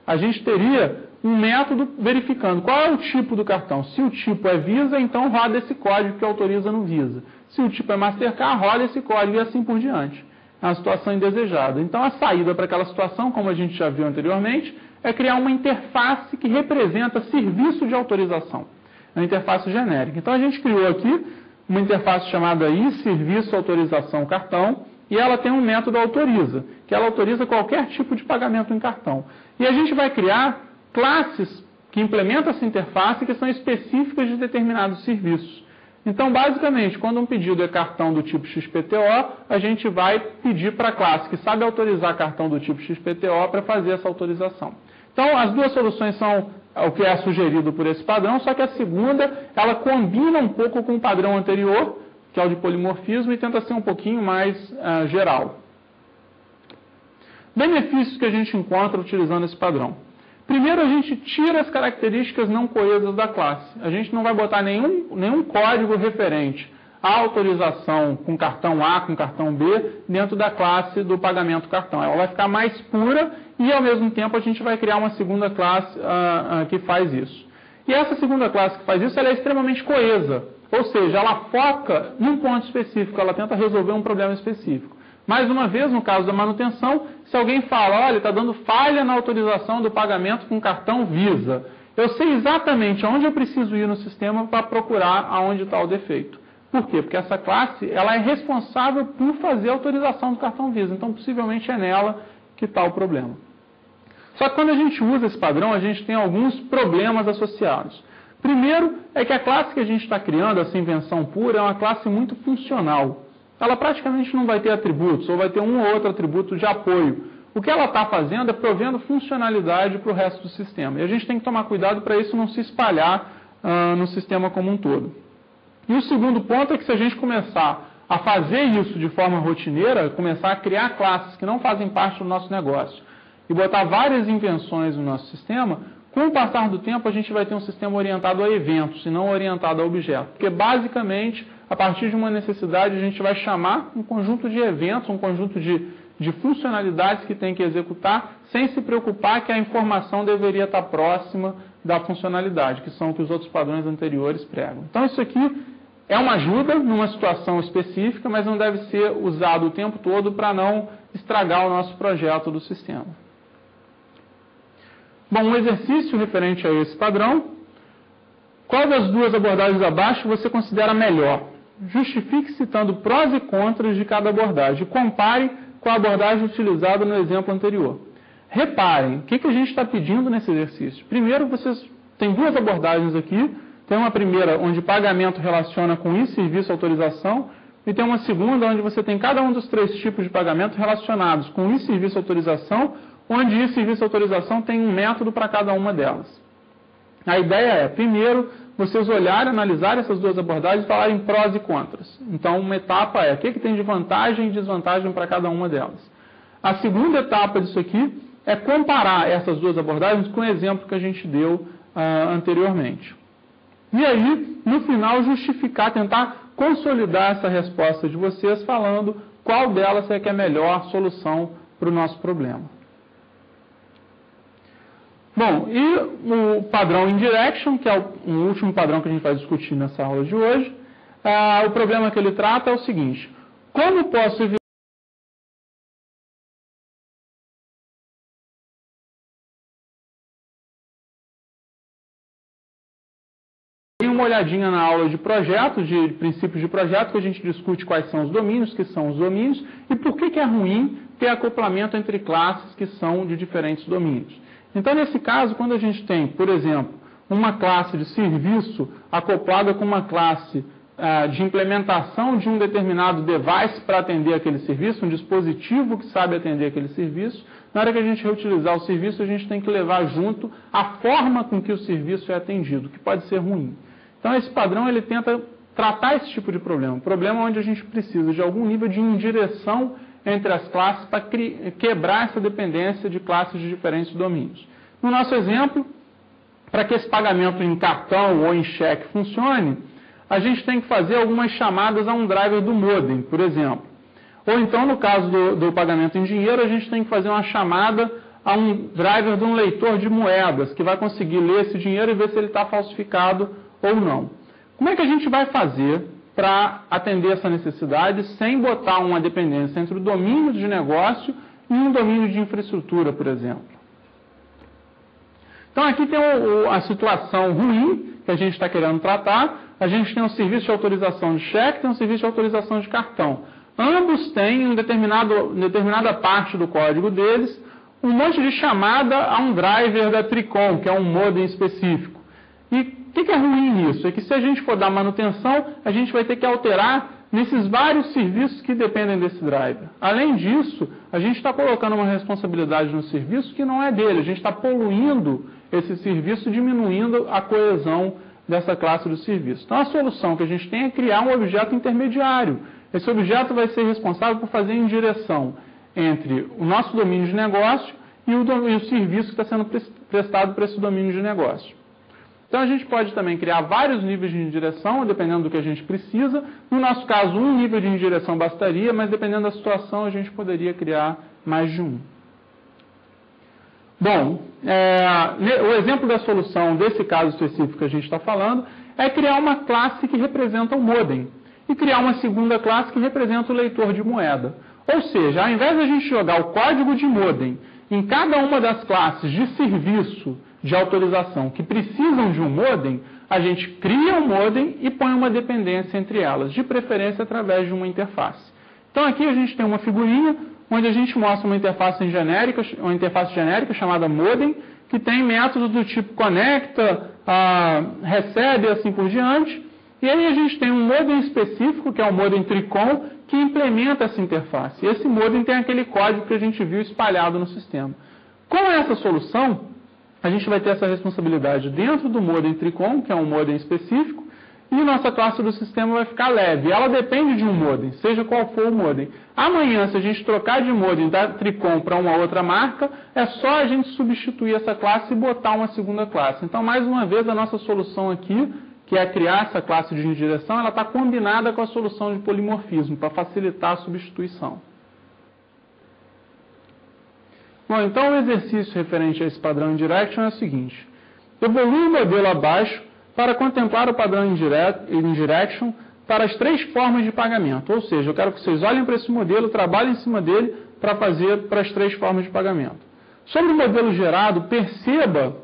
A gente teria um método verificando qual é o tipo do cartão. Se o tipo é Visa, então roda esse código que autoriza no Visa. Se o tipo é Mastercard, roda esse código e assim por diante. É uma situação indesejada. Então, a saída para aquela situação, como a gente já viu anteriormente, é criar uma interface que representa serviço de autorização. A interface genérica. Então, a gente criou aqui uma interface chamada Serviço Autorização Cartão, e ela tem um método autoriza, que ela autoriza qualquer tipo de pagamento em cartão. E a gente vai criar classes que implementam essa interface que são específicas de determinados serviços. Então, basicamente, quando um pedido é cartão do tipo XPTO, a gente vai pedir para a classe que sabe autorizar cartão do tipo XPTO para fazer essa autorização. Então, as duas soluções são o que é sugerido por esse padrão, só que a segunda, ela combina um pouco com o padrão anterior, que é o de polimorfismo, e tenta ser um pouquinho mais geral. Benefícios que a gente encontra utilizando esse padrão. Primeiro, a gente tira as características não coesas da classe. A gente não vai botar nenhum código referente à autorização com cartão A, com cartão B, dentro da classe do pagamento cartão. Ela vai ficar mais pura e, ao mesmo tempo, a gente vai criar uma segunda classe que faz isso. E essa segunda classe que faz isso, ela é extremamente coesa. Ou seja, ela foca num ponto específico, ela tenta resolver um problema específico. Mais uma vez, no caso da manutenção, se alguém fala, olha, está dando falha na autorização do pagamento com cartão Visa, eu sei exatamente aonde eu preciso ir no sistema para procurar aonde está o defeito. Por quê? Porque essa classe ela é responsável por fazer a autorização do cartão Visa, então possivelmente é nela que está o problema. Só que quando a gente usa esse padrão, a gente tem alguns problemas associados. Primeiro é que a classe que a gente está criando, essa invenção pura, é uma classe muito funcional. Ela praticamente não vai ter atributos, ou vai ter um ou outro atributo de apoio. O que ela está fazendo é provendo funcionalidade para o resto do sistema. E a gente tem que tomar cuidado para isso não se espalhar no sistema como um todo. E o segundo ponto é que se a gente começar a fazer isso de forma rotineira, começar a criar classes que não fazem parte do nosso negócio, e botar várias invenções no nosso sistema, com o passar do tempo a gente vai ter um sistema orientado a eventos e não orientado a objetos. Porque basicamente, a partir de uma necessidade, a gente vai chamar um conjunto de eventos, um conjunto de funcionalidades que tem que executar, sem se preocupar que a informação deveria estar próxima da funcionalidade, que são o que os outros padrões anteriores pregam. Então isso aqui é uma ajuda numa situação específica, mas não deve ser usado o tempo todo para não estragar o nosso projeto do sistema. Bom, um exercício referente a esse padrão. Qual das duas abordagens abaixo você considera melhor? Justifique citando prós e contras de cada abordagem. Compare com a abordagem utilizada no exemplo anterior. Reparem, o que a gente está pedindo nesse exercício? Primeiro, vocês têm duas abordagens aqui. Tem uma primeira, onde pagamento relaciona com serviço autorização, e tem uma segunda, onde você tem cada um dos três tipos de pagamento relacionados com serviço autorização, onde serviço autorização tem um método para cada uma delas. A ideia é, primeiro, vocês olharem, analisarem essas duas abordagens e falarem prós e contras. Então, uma etapa é o que tem de vantagem e desvantagem para cada uma delas. A segunda etapa disso aqui é comparar essas duas abordagens com o exemplo que a gente deu anteriormente. E aí, no final, justificar, tentar consolidar essa resposta de vocês falando qual delas é que é a melhor solução para o nosso problema. Bom, e o padrão indirection, que é o último padrão que a gente vai discutir nessa aula de hoje, o problema que ele trata é o seguinte: como posso evitar uma olhadinha na aula de projeto, de princípios de projeto, que a gente discute quais são os domínios, que são os domínios, e por que é ruim ter acoplamento entre classes que são de diferentes domínios. Então, nesse caso, quando a gente tem, por exemplo, uma classe de serviço acoplada com uma classe de implementação de um determinado device para atender aquele serviço, um dispositivo que sabe atender aquele serviço, na hora que a gente reutilizar o serviço, a gente tem que levar junto a forma com que o serviço é atendido, que pode ser ruim. Então, esse padrão ele tenta tratar esse tipo de problema. Um problema onde a gente precisa de algum nível de indireção entre as classes para quebrar essa dependência de classes de diferentes domínios. No nosso exemplo, para que esse pagamento em cartão ou em cheque funcione, a gente tem que fazer algumas chamadas a um driver do modem, por exemplo. Ou então, no caso do pagamento em dinheiro, a gente tem que fazer uma chamada a um driver de um leitor de moedas, que vai conseguir ler esse dinheiro e ver se ele está falsificado ou não. Como é que a gente vai fazer para atender essa necessidade sem botar uma dependência entre o domínio de negócio e um domínio de infraestrutura, por exemplo? Então, aqui tem a situação ruim que a gente está querendo tratar. A gente tem um serviço de autorização de cheque, tem um serviço de autorização de cartão. Ambos têm, em determinada parte do código deles, um monte de chamada a um driver da Tricom, que é um modem específico. E o que é ruim nisso? É que se a gente for dar manutenção, a gente vai ter que alterar nesses vários serviços que dependem desse driver. Além disso, a gente está colocando uma responsabilidade no serviço que não é dele. A gente está poluindo esse serviço, diminuindo a coesão dessa classe do serviço. Então, a solução que a gente tem é criar um objeto intermediário. Esse objeto vai ser responsável por fazer indireção entre o nosso domínio de negócio e o serviço que está sendo prestado para esse domínio de negócio. Então, a gente pode também criar vários níveis de indireção, dependendo do que a gente precisa. No nosso caso, um nível de indireção bastaria, mas dependendo da situação, a gente poderia criar mais de um. Bom, o exemplo da solução desse caso específico que a gente está falando é criar uma classe que representa o modem e criar uma segunda classe que representa o leitor de moeda. Ou seja, ao invés de a gente jogar o código de modem em cada uma das classes de serviço de autorização que precisam de um modem, a gente cria um modem e põe uma dependência entre elas, de preferência através de uma interface. Então aqui a gente tem uma figurinha onde a gente mostra uma interface genérica chamada modem, que tem métodos do tipo conecta, recebe e assim por diante. E aí a gente tem um modem específico, que é o modem Tricom, que implementa essa interface. E esse modem tem aquele código que a gente viu espalhado no sistema. Com essa solução, a gente vai ter essa responsabilidade dentro do modem Tricom, que é um modem específico, e nossa classe do sistema vai ficar leve. Ela depende de um modem, seja qual for o modem. Amanhã, se a gente trocar de modem da Tricom para uma outra marca, é só a gente substituir essa classe e botar uma segunda classe. Então, mais uma vez, a nossa solução aqui, que é criar essa classe de indireção, ela está combinada com a solução de polimorfismo, para facilitar a substituição. Bom, então o exercício referente a esse padrão indirection é o seguinte. Evolui o modelo abaixo para contemplar o padrão indirection para as 3 formas de pagamento. Ou seja, eu quero que vocês olhem para esse modelo, trabalhem em cima dele para fazer para as 3 formas de pagamento. Sobre o modelo gerado, perceba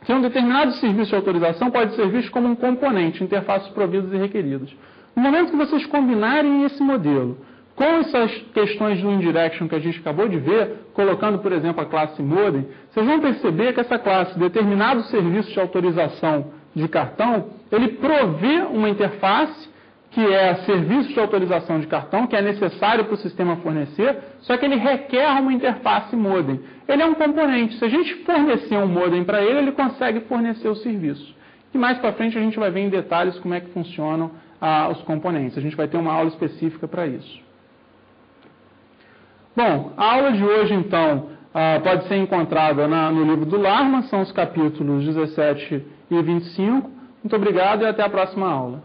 que um determinado serviço de autorização pode ser visto como um componente, interfaces providas e requeridas. No momento que vocês combinarem esse modelo com essas questões do indirection que a gente acabou de ver, colocando, por exemplo, a classe modem, vocês vão perceber que essa classe, determinado serviço de autorização de cartão, ele provê uma interface, que é serviço de autorização de cartão, que é necessário para o sistema fornecer, só que ele requer uma interface modem. Ele é um componente. Se a gente fornecer um modem para ele, ele consegue fornecer o serviço. E mais para frente a gente vai ver em detalhes como é que funcionam os componentes. A gente vai ter uma aula específica para isso. Bom, a aula de hoje, então, pode ser encontrada no livro do Larman, são os capítulos 17 e 25. Muito obrigado e até a próxima aula.